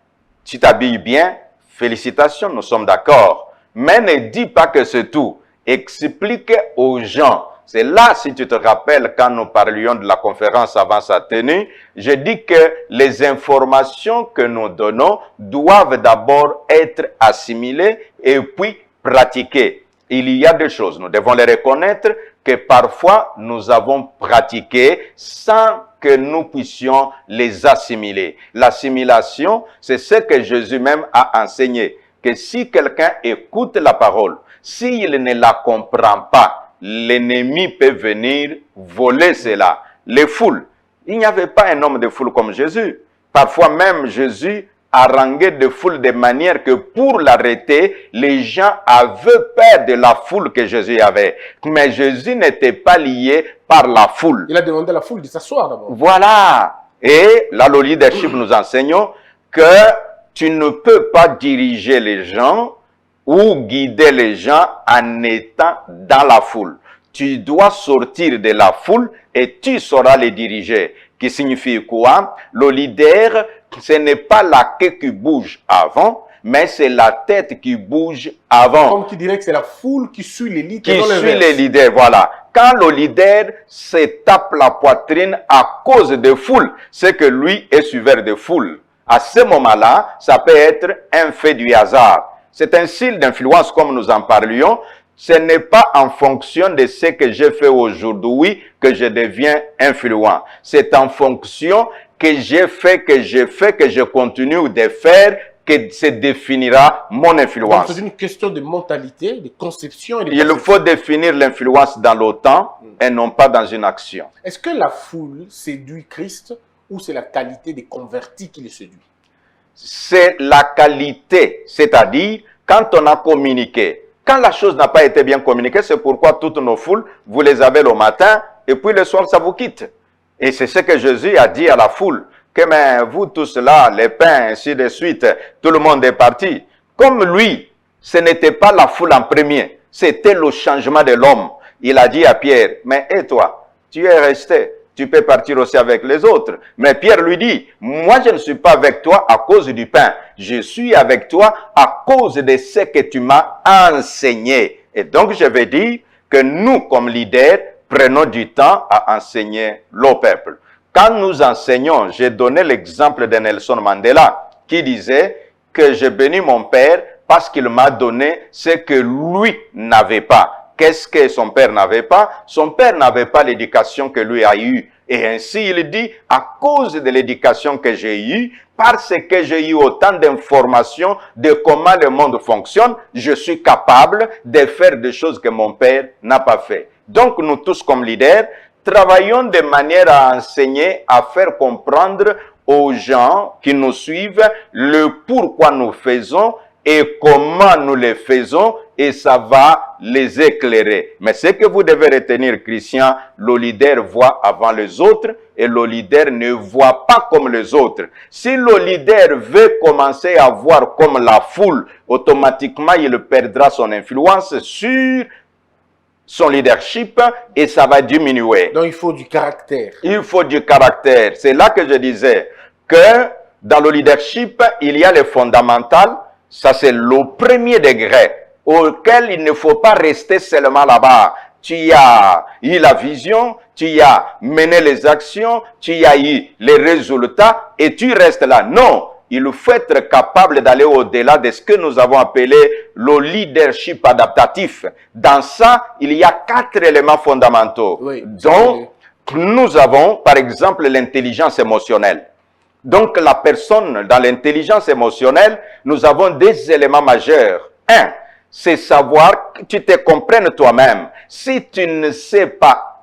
tu t'habilles bien, félicitations, nous sommes d'accord. Mais ne dis pas que c'est tout. Explique aux gens. C'est là, si tu te rappelles, quand nous parlions de la conférence avant sa tenue, je dis que les informations que nous donnons doivent d'abord être assimilées et puis pratiquées. Il y a des choses, nous devons les reconnaître, que parfois nous avons pratiquées sans que nous puissions les assimiler. L'assimilation, c'est ce que Jésus même a enseigné, que si quelqu'un écoute la parole, s'il ne la comprend pas, l'ennemi peut venir voler cela. Les foules, il n'y avait pas un homme de foule comme Jésus. Parfois même Jésus haranguait de foule de manière que pour l'arrêter, les gens avaient peur de la foule que Jésus avait. Mais Jésus n'était pas lié par la foule. Il a demandé à la foule de s'asseoir d'abord. Voilà. Et là, le leadership nous enseigne que tu ne peux pas diriger les gens ou guider les gens en étant dans la foule. Tu dois sortir de la foule et tu sauras les diriger. Qui signifie quoi? Le leader, ce n'est pas la queue qui bouge avant, mais c'est la tête qui bouge avant. Comme qui dirait que c'est la foule qui suit les leaders. Qui suit les leaders, voilà. Quand le leader se tape la poitrine à cause de foule, c'est que lui est suiveur de foule. À ce moment-là, ça peut être un fait du hasard. C'est un style d'influence comme nous en parlions. Ce n'est pas en fonction de ce que j'ai fait aujourd'hui que je deviens influent. C'est en fonction que j'ai fait, que je continue de faire, que se définira mon influence. C'est une question de mentalité, de conception. Et de Il faut définir l'influence dans le temps et non pas dans une action. Est-ce que la foule séduit Christ ou c'est la qualité des convertis qui les séduit? C'est la qualité, c'est-à-dire quand on a communiqué. Quand la chose n'a pas été bien communiquée, c'est pourquoi toutes nos foules, vous les avez le matin et puis le soir, ça vous quitte. Et c'est ce que Jésus a dit à la foule, que mais vous tous là, les pains, ainsi de suite, tout le monde est parti. Comme lui, Ce n'était pas la foule en premier, c'était le changement de l'homme. Il a dit à Pierre, mais et toi, tu es resté, tu peux partir aussi avec les autres. Mais Pierre lui dit, moi je ne suis pas avec toi à cause du pain, je suis avec toi à cause de ce que tu m'as enseigné. Et donc je vais dire que nous comme leaders, prenons du temps à enseigner le peuple. Quand nous enseignons, j'ai donné l'exemple de Nelson Mandela qui disait que je bénis mon père parce qu'il m'a donné ce que lui n'avait pas. Qu'est-ce que son père n'avait pas? Son père n'avait pas l'éducation que lui a eue. Et ainsi, il dit, à cause de l'éducation que j'ai eue, parce que j'ai eu autant d'informations de comment le monde fonctionne, je suis capable de faire des choses que mon père n'a pas fait. Donc, nous tous comme leaders, travaillons de manière à enseigner, à faire comprendre aux gens qui nous suivent le pourquoi nous faisons et comment nous le faisons, et ça va les éclairer. Mais ce que vous devez retenir, Christian, le leader voit avant les autres et le leader ne voit pas comme les autres. Si le leader veut commencer à voir comme la foule, automatiquement il perdra son influence sur son leadership et ça va diminuer. Donc il faut du caractère. Il faut du caractère. C'est là que je disais que dans le leadership, il y a les fondamentales. Ça, c'est le premier degré auquel il ne faut pas rester seulement là-bas. Tu as eu la vision, tu as mené les actions, tu as eu les résultats et tu restes là. Non, il faut être capable d'aller au-delà de ce que nous avons appelé le leadership adaptatif. Dans ça, il y a 4 éléments fondamentaux. Oui, donc, nous avons, par exemple, l'intelligence émotionnelle. Donc, la personne, dans l'intelligence émotionnelle, nous avons des éléments majeurs. Un, c'est savoir que tu te comprennes toi-même. Si tu ne sais pas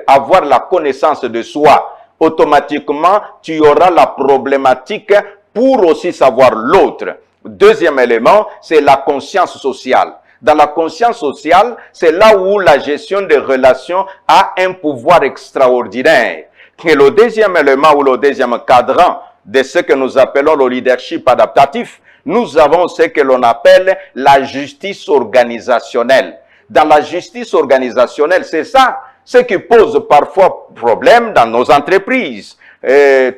avoir la connaissance de soi, automatiquement, tu auras la problématique pour aussi savoir l'autre. Deuxième élément, c'est la conscience sociale. Dans la conscience sociale, c'est là où la gestion des relations a un pouvoir extraordinaire. Et le deuxième élément ou le deuxième cadran de ce que nous appelons le leadership adaptatif, nous avons ce que l'on appelle la justice organisationnelle. Dans la justice organisationnelle, c'est ça, ce qui pose parfois problème dans nos entreprises.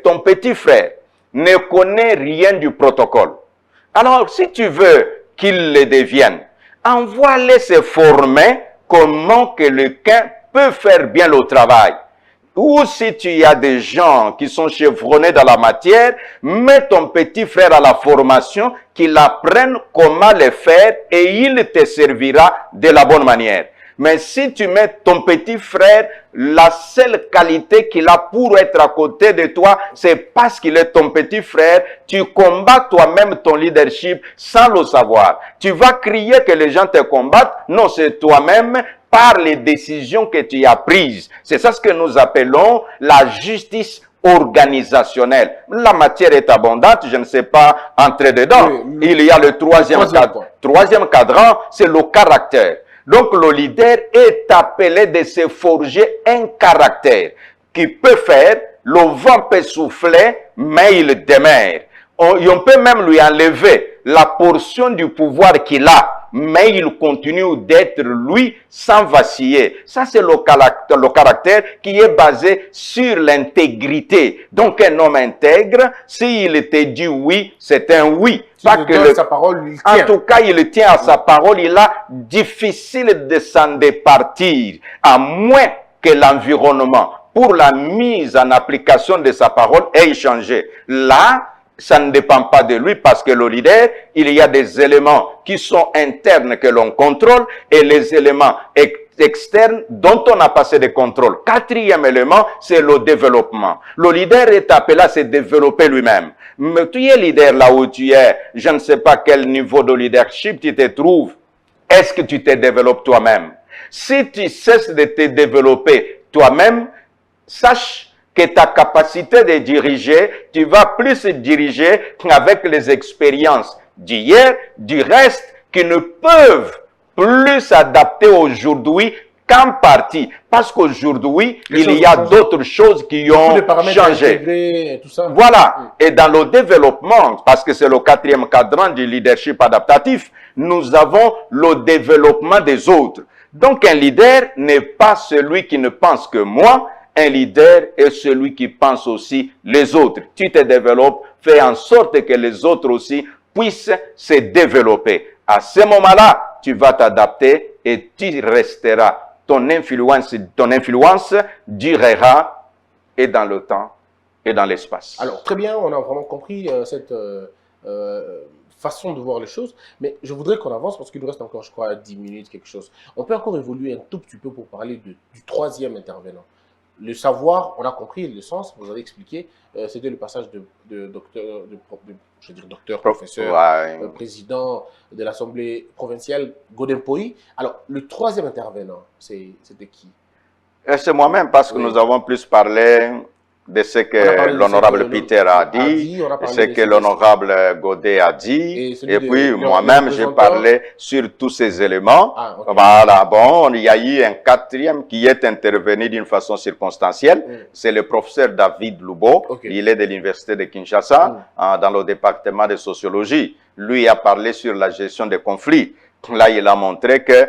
Ton petit frère ne connaît rien du protocole. Alors, si tu veux qu'il le devienne, envoie-les se former comment quelqu'un peut faire bien le travail. Ou si tu as des gens qui sont chevronnés dans la matière, mets ton petit frère à la formation, qu'il apprenne comment le faire et il te servira de la bonne manière. Mais si tu mets ton petit frère, la seule qualité qu'il a pour être à côté de toi, c'est parce qu'il est ton petit frère, tu combats toi-même ton leadership sans le savoir. Tu vas crier que les gens te combattent, non, c'est toi-même par les décisions que tu as prises. C'est ça ce que nous appelons la justice organisationnelle. La matière est abondante, je ne sais pas entrer dedans. Il y a le troisième cadran, c'est le caractère. Donc le leader est appelé de se forger un caractère qui peut faire, le vent peut souffler, mais il demeure. On peut même lui enlever la portion du pouvoir qu'il a, mais il continue d'être lui sans vaciller. Ça, c'est le caractère qui est basé sur l'intégrité. Donc, un homme intègre, s'il te dit oui, c'est un oui. Pas que sa parole, il tient. En tout cas, il tient à sa parole. Il a difficile de s'en départir, à moins que l'environnement pour la mise en application de sa parole ait changé. Là, ça ne dépend pas de lui parce que le leader, il y a des éléments qui sont internes que l'on contrôle et les éléments externes dont on a passé de contrôle. Quatrième élément, c'est le développement. Le leader est appelé à se développer lui-même. Mais tu es leader là où tu es, je ne sais pas quel niveau de leadership tu te trouves. Est-ce que tu te développes toi-même? Si tu cesses de te développer toi-même, sache que ta capacité de diriger, tu vas plus diriger avec les expériences d'hier, du reste, qui ne peuvent plus s'adapter aujourd'hui qu'en partie. Parce qu'aujourd'hui, il y a d'autres choses qui ont changé. Tout ça. Voilà. Et dans le développement, parce que c'est le 4e cadran du leadership adaptatif, nous avons le développement des autres. Donc un leader n'est pas celui qui ne pense que moi. Un leader est celui qui pense aussi les autres. Tu te développes, fais en sorte que les autres aussi puissent se développer. À ce moment-là, tu vas t'adapter et tu resteras. Ton influence durera et dans le temps et dans l'espace. Alors, très bien, on a vraiment compris cette façon de voir les choses, mais je voudrais qu'on avance parce qu'il nous reste encore, je crois, 10 minutes, quelque chose. On peut encore évoluer un tout petit peu pour parler du 3e intervenant. Le savoir, on a compris le sens, vous avez expliqué, c'était le passage de docteur, je veux dire docteur, professeur, président de l'Assemblée provinciale, Godin Poyi. Alors, le 3e intervenant, c'était qui? C'est moi-même, parce que nous avons plus parlé de ce que l'honorable Peter a dit, de ce que l'honorable Godet a dit, et puis moi-même j'ai parlé sur tous ces éléments. Voilà, bon, il y a eu un 4e qui est intervenu d'une façon circonstancielle, c'est le professeur David Lubo, il est de l'université de Kinshasa, dans le département de sociologie. Lui a parlé sur la gestion des conflits. Là, il a montré que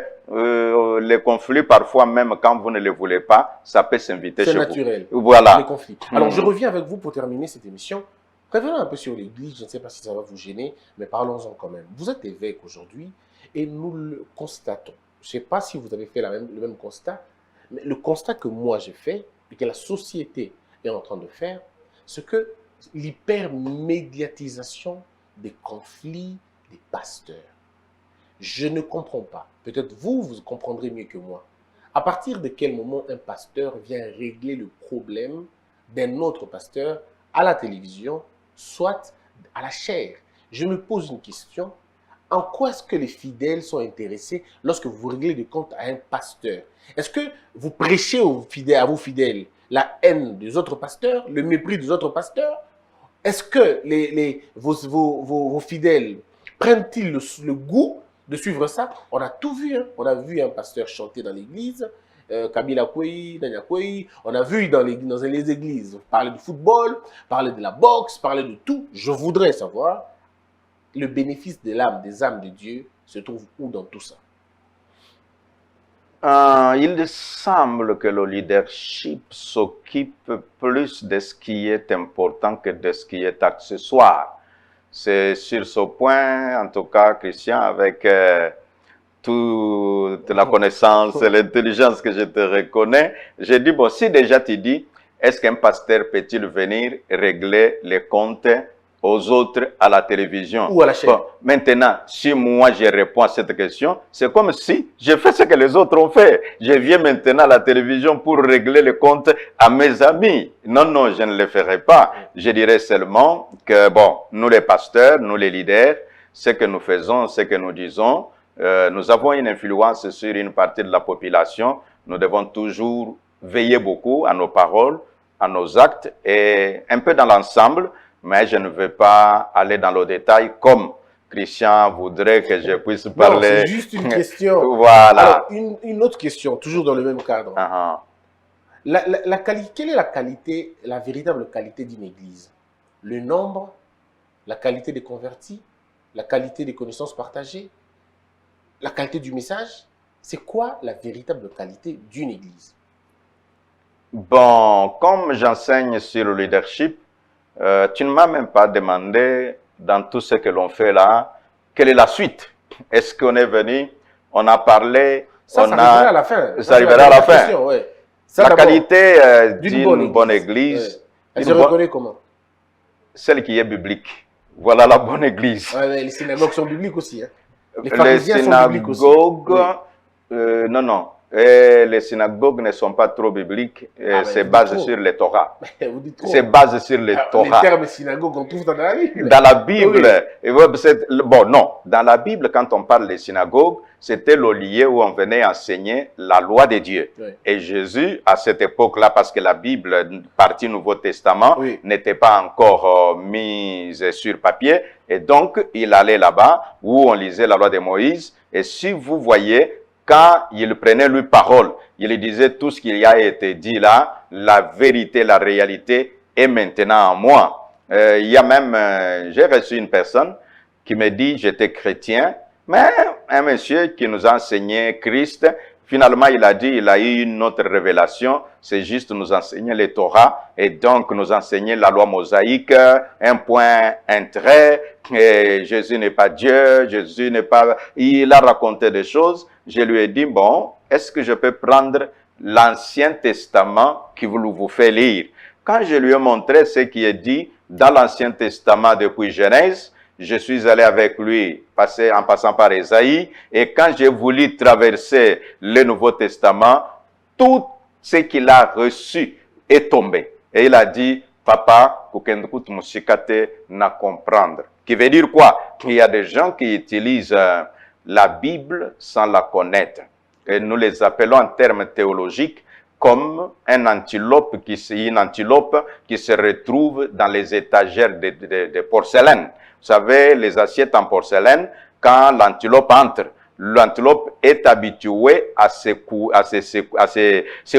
les conflits, parfois même quand vous ne les voulez pas, ça peut s'inviter chez vous. C'est naturel. Voilà. Les conflits. Alors, je reviens avec vous pour terminer cette émission. Revenons un peu sur l'Église. Je ne sais pas si ça va vous gêner, mais parlons-en quand même. Vous êtes évêque aujourd'hui et nous le constatons. Je ne sais pas si vous avez fait le même constat, mais le constat que moi j'ai fait et que la société est en train de faire, c'est que l'hypermédiatisation des conflits des pasteurs. Je ne comprends pas. Peut-être vous comprendrez mieux que moi. À partir de quel moment un pasteur vient régler le problème d'un autre pasteur à la télévision, soit à la chair? Je me pose une question. En quoi est-ce que les fidèles sont intéressés lorsque vous réglez des comptes à un pasteur? Est-ce que vous prêchez à vos fidèles la haine des autres pasteurs, le mépris des autres pasteurs? Est-ce que vos fidèles prennent-ils le goût de suivre ça? On a tout vu, hein. On a vu un pasteur chanter dans l'église, Kabila Kouei, Dania Kouei. On a vu dans les églises parler du football, parler de la boxe, parler de tout. Je voudrais savoir, le bénéfice de l'âme, des âmes de Dieu, se trouve où dans tout ça? Il semble que le leadership s'occupe plus de ce qui est important que de ce qui est accessoire. C'est sur ce point, en tout cas, Christian, avec toute la connaissance et l'intelligence que je te reconnais, j'ai dit, bon, si déjà tu dis, est-ce qu'un pasteur peut-il venir régler les comptes aux autres à la télévision? Ou à la chaîne. Bon, maintenant, si moi je réponds à cette question, c'est comme si je fais ce que les autres ont fait. Je viens maintenant à la télévision pour régler les comptes à mes amis. Non, non, je ne le ferai pas. Je dirais seulement que, bon, nous les pasteurs, nous les leaders, ce que nous faisons, ce que nous disons, nous avons une influence sur une partie de la population. Nous devons toujours veiller beaucoup à nos paroles, à nos actes et un peu dans l'ensemble. Mais je ne vais pas aller dans le détail comme Christian voudrait que je puisse parler. C'est juste une question. Voilà. Alors, une autre question, toujours dans le même cadre. Quelle est la qualité, la véritable qualité d'une église? Le nombre, la qualité des convertis, la qualité des connaissances partagées, la qualité du message? C'est quoi la véritable qualité d'une église? Bon, comme j'enseigne sur le leadership, tu ne m'as même pas demandé, dans tout ce que l'on fait là, quelle est la suite? Est-ce qu'on est venu, on a parlé, ça arrivera à la fin. Ça arrivera à la fin. Question, ouais. Ça, la qualité d'une bonne église. Elle se reconnaît comment? Celle qui est biblique. Voilà la bonne église. Ouais, mais les synagogues sont bibliques aussi. Hein. Les synagogues, non, non. Et les synagogues ne sont pas trop bibliques, c'est basé sur les Torah. C'est basé sur les Torah. Les termes synagogue, on trouve dans la Bible. Dans la Bible, oui. Bon, non, dans la Bible, quand on parle des synagogues, c'était le lieu où on venait enseigner la loi de Dieu. Oui. Et Jésus, à cette époque-là, parce que la Bible, partie Nouveau Testament, oui, n'était pas encore mise sur papier, et donc il allait là-bas où on lisait la loi de Moïse, et si vous voyez, quand il prenait lui parole, il disait tout ce qui a été dit là, la vérité, la réalité est maintenant en moi. Il y a même, j'ai reçu une personne qui me dit, j'étais chrétien, mais un monsieur qui nous a enseigné Christ, finalement il a dit, il a eu une autre révélation, c'est juste nous enseigner les Torah, et donc nous enseigner la loi mosaïque, un point, un trait, et Jésus n'est pas Dieu, Jésus n'est pas... Il a raconté des choses, je lui ai dit, bon, est-ce que je peux prendre l'Ancien Testament qui vous fait lire? Quand je lui ai montré ce qui est dit dans l'Ancien Testament depuis Genèse, je suis allé avec lui en passant par Ésaïe, et quand j'ai voulu traverser le Nouveau Testament, tout ce qu'il a reçu est tombé. Et il a dit, papa, kukendukut musikate na comprendre. Qui veut dire quoi? Il y a des gens qui utilisent la Bible sans la connaître. Et nous les appelons en termes théologiques comme une antilope qui se retrouve dans les étagères de porcelaine. Vous savez, les assiettes en porcelaine, quand l'antilope entre, l'antilope est habituée à se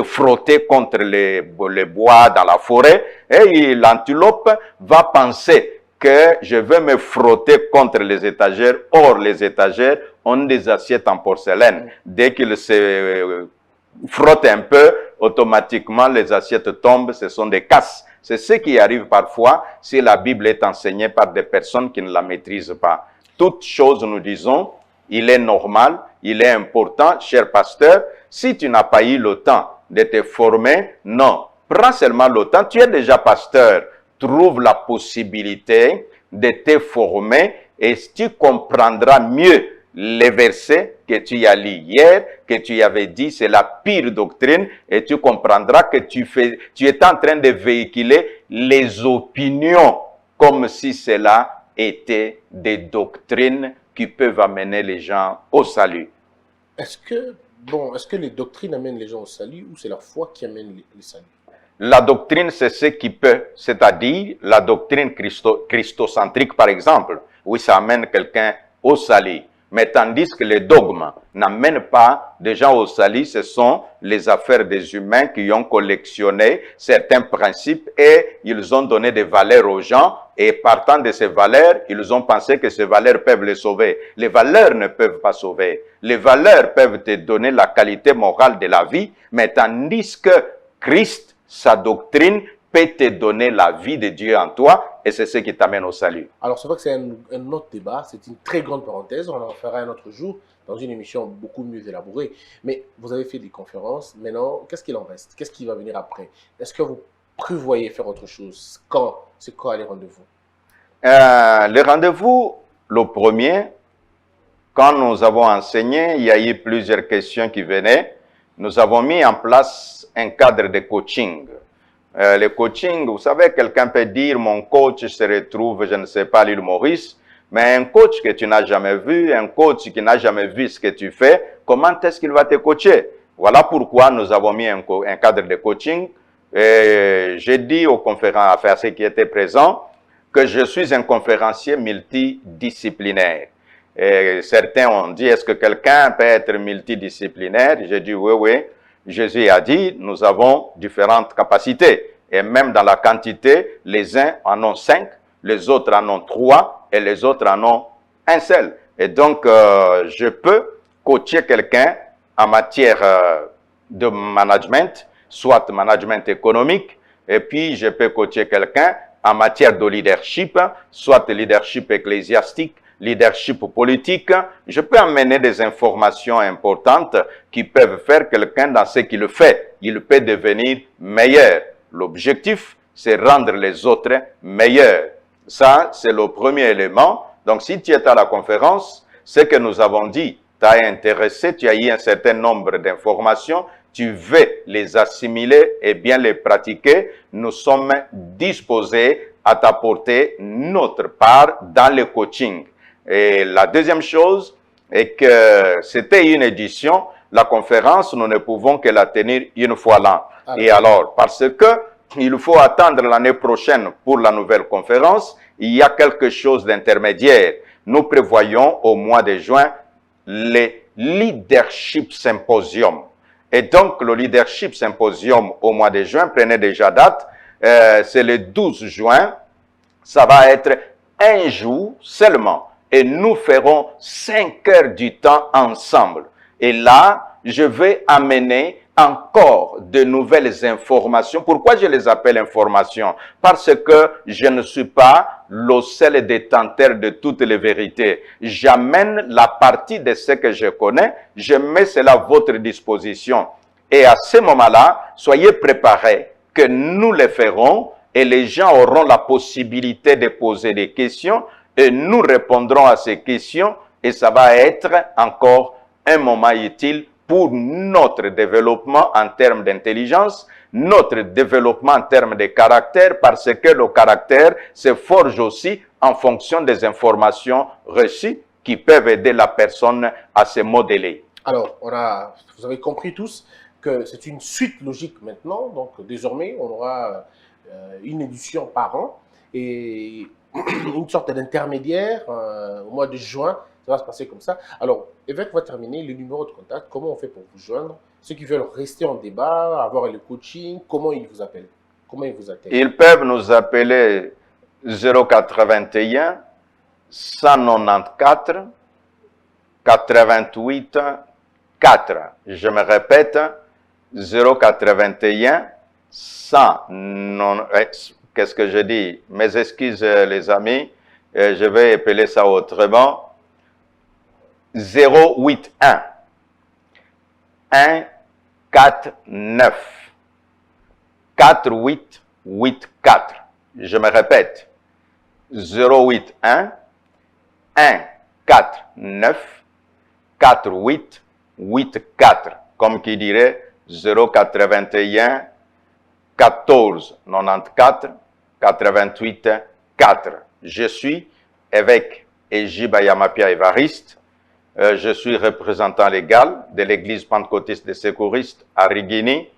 frotter contre les bois dans la forêt, et l'antilope va penser que je vais me frotter contre les étagères. Or, les étagères ont des assiettes en porcelaine. Dès qu'il se frotte un peu, automatiquement les assiettes tombent, ce sont des casses. C'est ce qui arrive parfois si la Bible est enseignée par des personnes qui ne la maîtrisent pas. Toute chose, nous disons, il est normal, il est important, cher pasteur, si tu n'as pas eu le temps de te former, non, prends seulement le temps, tu es déjà pasteur, trouve la possibilité de te former et tu comprendras mieux les versets que tu as lus hier, que tu avais dit, c'est la pire doctrine, et tu comprendras que tu es en train de véhiculer les opinions comme si cela était des doctrines qui peuvent amener les gens au salut. Est-ce que les doctrines amènent les gens au salut ou c'est la foi qui amène le salut? La doctrine, c'est ce qui peut, c'est-à-dire la doctrine christocentrique, par exemple. Oui, ça amène quelqu'un au salut. Mais tandis que les dogmes n'amènent pas des gens au salut, ce sont les affaires des humains qui ont collectionné certains principes et ils ont donné des valeurs aux gens. Et partant de ces valeurs, ils ont pensé que ces valeurs peuvent les sauver. Les valeurs ne peuvent pas sauver. Les valeurs peuvent te donner la qualité morale de la vie, mais tandis que Christ, sa doctrine, peut te donner la vie de Dieu en toi, et c'est ce qui t'amène au salut. Alors c'est vrai que c'est un autre débat, c'est une très grande parenthèse, on en fera un autre jour dans une émission beaucoup mieux élaborée. Mais vous avez fait des conférences, maintenant, qu'est-ce qu'il en reste? Qu'est-ce qui va venir après? Est-ce que vous prévoyez faire autre chose? Quand? C'est quoi les rendez-vous? Les rendez-vous, le premier, quand nous avons enseigné, il y a eu plusieurs questions qui venaient. Nous avons mis en place un cadre de coaching. Le coaching, vous savez, quelqu'un peut dire, mon coach se retrouve, je ne sais pas, à l'île Maurice, mais un coach que tu n'as jamais vu, un coach qui n'a jamais vu ce que tu fais, comment est-ce qu'il va te coacher? Voilà pourquoi nous avons mis un cadre de coaching. J'ai dit aux conférenciers, à ceux qui étaient présents, que je suis un conférencier multidisciplinaire. Et certains ont dit, est-ce que quelqu'un peut être multidisciplinaire? J'ai dit, oui, oui. Jésus a dit, nous avons différentes capacités. Et même dans la quantité, les uns en ont 5, les autres en ont 3, et les autres en ont un seul. Et donc, je peux coacher quelqu'un en matière de management, soit management économique, et puis je peux coacher quelqu'un en matière de leadership, soit leadership ecclésiastique, leadership politique. Je peux amener des informations importantes qui peuvent faire quelqu'un dans ce qu'il fait. Il peut devenir meilleur. L'objectif, c'est rendre les autres meilleurs. Ça, c'est le premier élément. Donc, si tu es à la conférence, ce que nous avons dit t'a intéressé, tu as eu un certain nombre d'informations, tu veux les assimiler et bien les pratiquer, nous sommes disposés à t'apporter notre part dans le coaching. Et la deuxième chose est que c'était une édition, la conférence, nous ne pouvons que la tenir une fois l'an. Et alors, parce que il faut attendre l'année prochaine pour la nouvelle conférence, il y a quelque chose d'intermédiaire. Nous prévoyons au mois de juin les Leadership Symposium. Et donc, le Leadership Symposium au mois de juin, prenez déjà date, c'est le 12 juin, ça va être un jour seulement. Et nous ferons 5 heures du temps ensemble. Et là, je vais amener encore de nouvelles informations. Pourquoi je les appelle informations? Parce que je ne suis pas le seul détenteur de toutes les vérités. J'amène la partie de ce que je connais, je mets cela à votre disposition. Et à ce moment-là, soyez préparés que nous le ferons et les gens auront la possibilité de poser des questions et nous répondrons à ces questions et ça va être encore un moment utile pour notre développement en termes d'intelligence, notre développement en termes de caractère, parce que le caractère se forge aussi en fonction des informations reçues qui peuvent aider la personne à se modeler. Alors, vous avez compris tous que c'est une suite logique maintenant. Donc, désormais, on aura une édition par an et une sorte d'intermédiaire au mois de juin. Ça va se passer comme ça. Alors, Évêque va terminer le numéro de contact. Comment on fait pour vous joindre? Ceux qui veulent rester en débat, avoir le coaching, comment ils vous appellent? Comment ils vous atteignent? Ils peuvent nous appeler 081 194 88 4. Je me répète, 081 100. Qu'est-ce que je dis? Mes excuses, les amis. Je vais appeler ça autrement. 081 149 4884. Je me répète. 081 149 4884. Comme qui dirait 081 14 94 88 4. Je suis évêque Ejiba Yamapia Évariste. Je suis représentant légal de l'église pentecôtiste des secouristes à Rigini,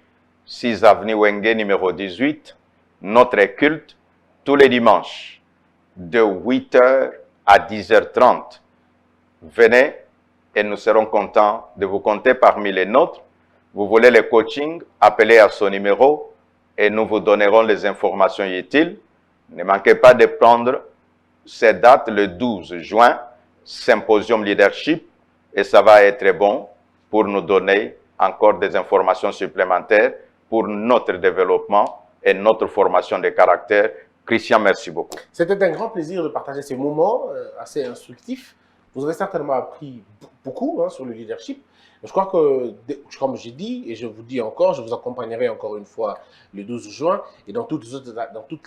6 avenue Wenge, numéro 18. Notre culte tous les dimanches de 8h à 10h30. Venez et nous serons contents de vous compter parmi les nôtres. Vous voulez le coaching, appelez à ce numéro et nous vous donnerons les informations utiles. Ne manquez pas de prendre cette date le 12 juin, Symposium Leadership, et ça va être bon pour nous donner encore des informations supplémentaires pour notre développement et notre formation de caractère. Christian, merci beaucoup. C'était un grand plaisir de partager ces moments assez instructifs. Vous avez certainement appris beaucoup sur le leadership. Je crois que, comme j'ai dit, et je vous dis encore, je vous accompagnerai encore une fois le 12 juin et dans toutes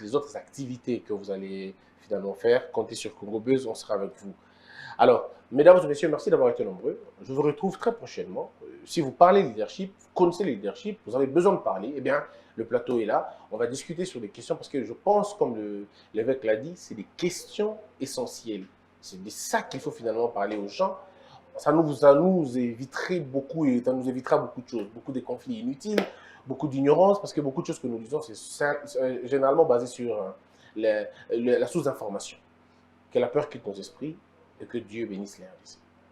les autres activités que vous allez finalement faire. Comptez sur Congo Buzz, on sera avec vous. Alors, mesdames et messieurs, merci d'avoir été nombreux. Je vous retrouve très prochainement. Si vous parlez leadership, vous connaissez le leadership, vous avez besoin de parler, eh bien, le plateau est là. On va discuter sur des questions parce que je pense, comme l'évêque l'a dit, c'est des questions essentielles. C'est de ça qu'il faut finalement parler aux gens. Ça nous éviterait beaucoup et ça nous évitera beaucoup de choses, beaucoup de conflits inutiles, beaucoup d'ignorance, parce que beaucoup de choses que nous disons, c'est généralement basé sur la sous-information. Que la peur quitte nos esprits et que Dieu bénisse les RDC.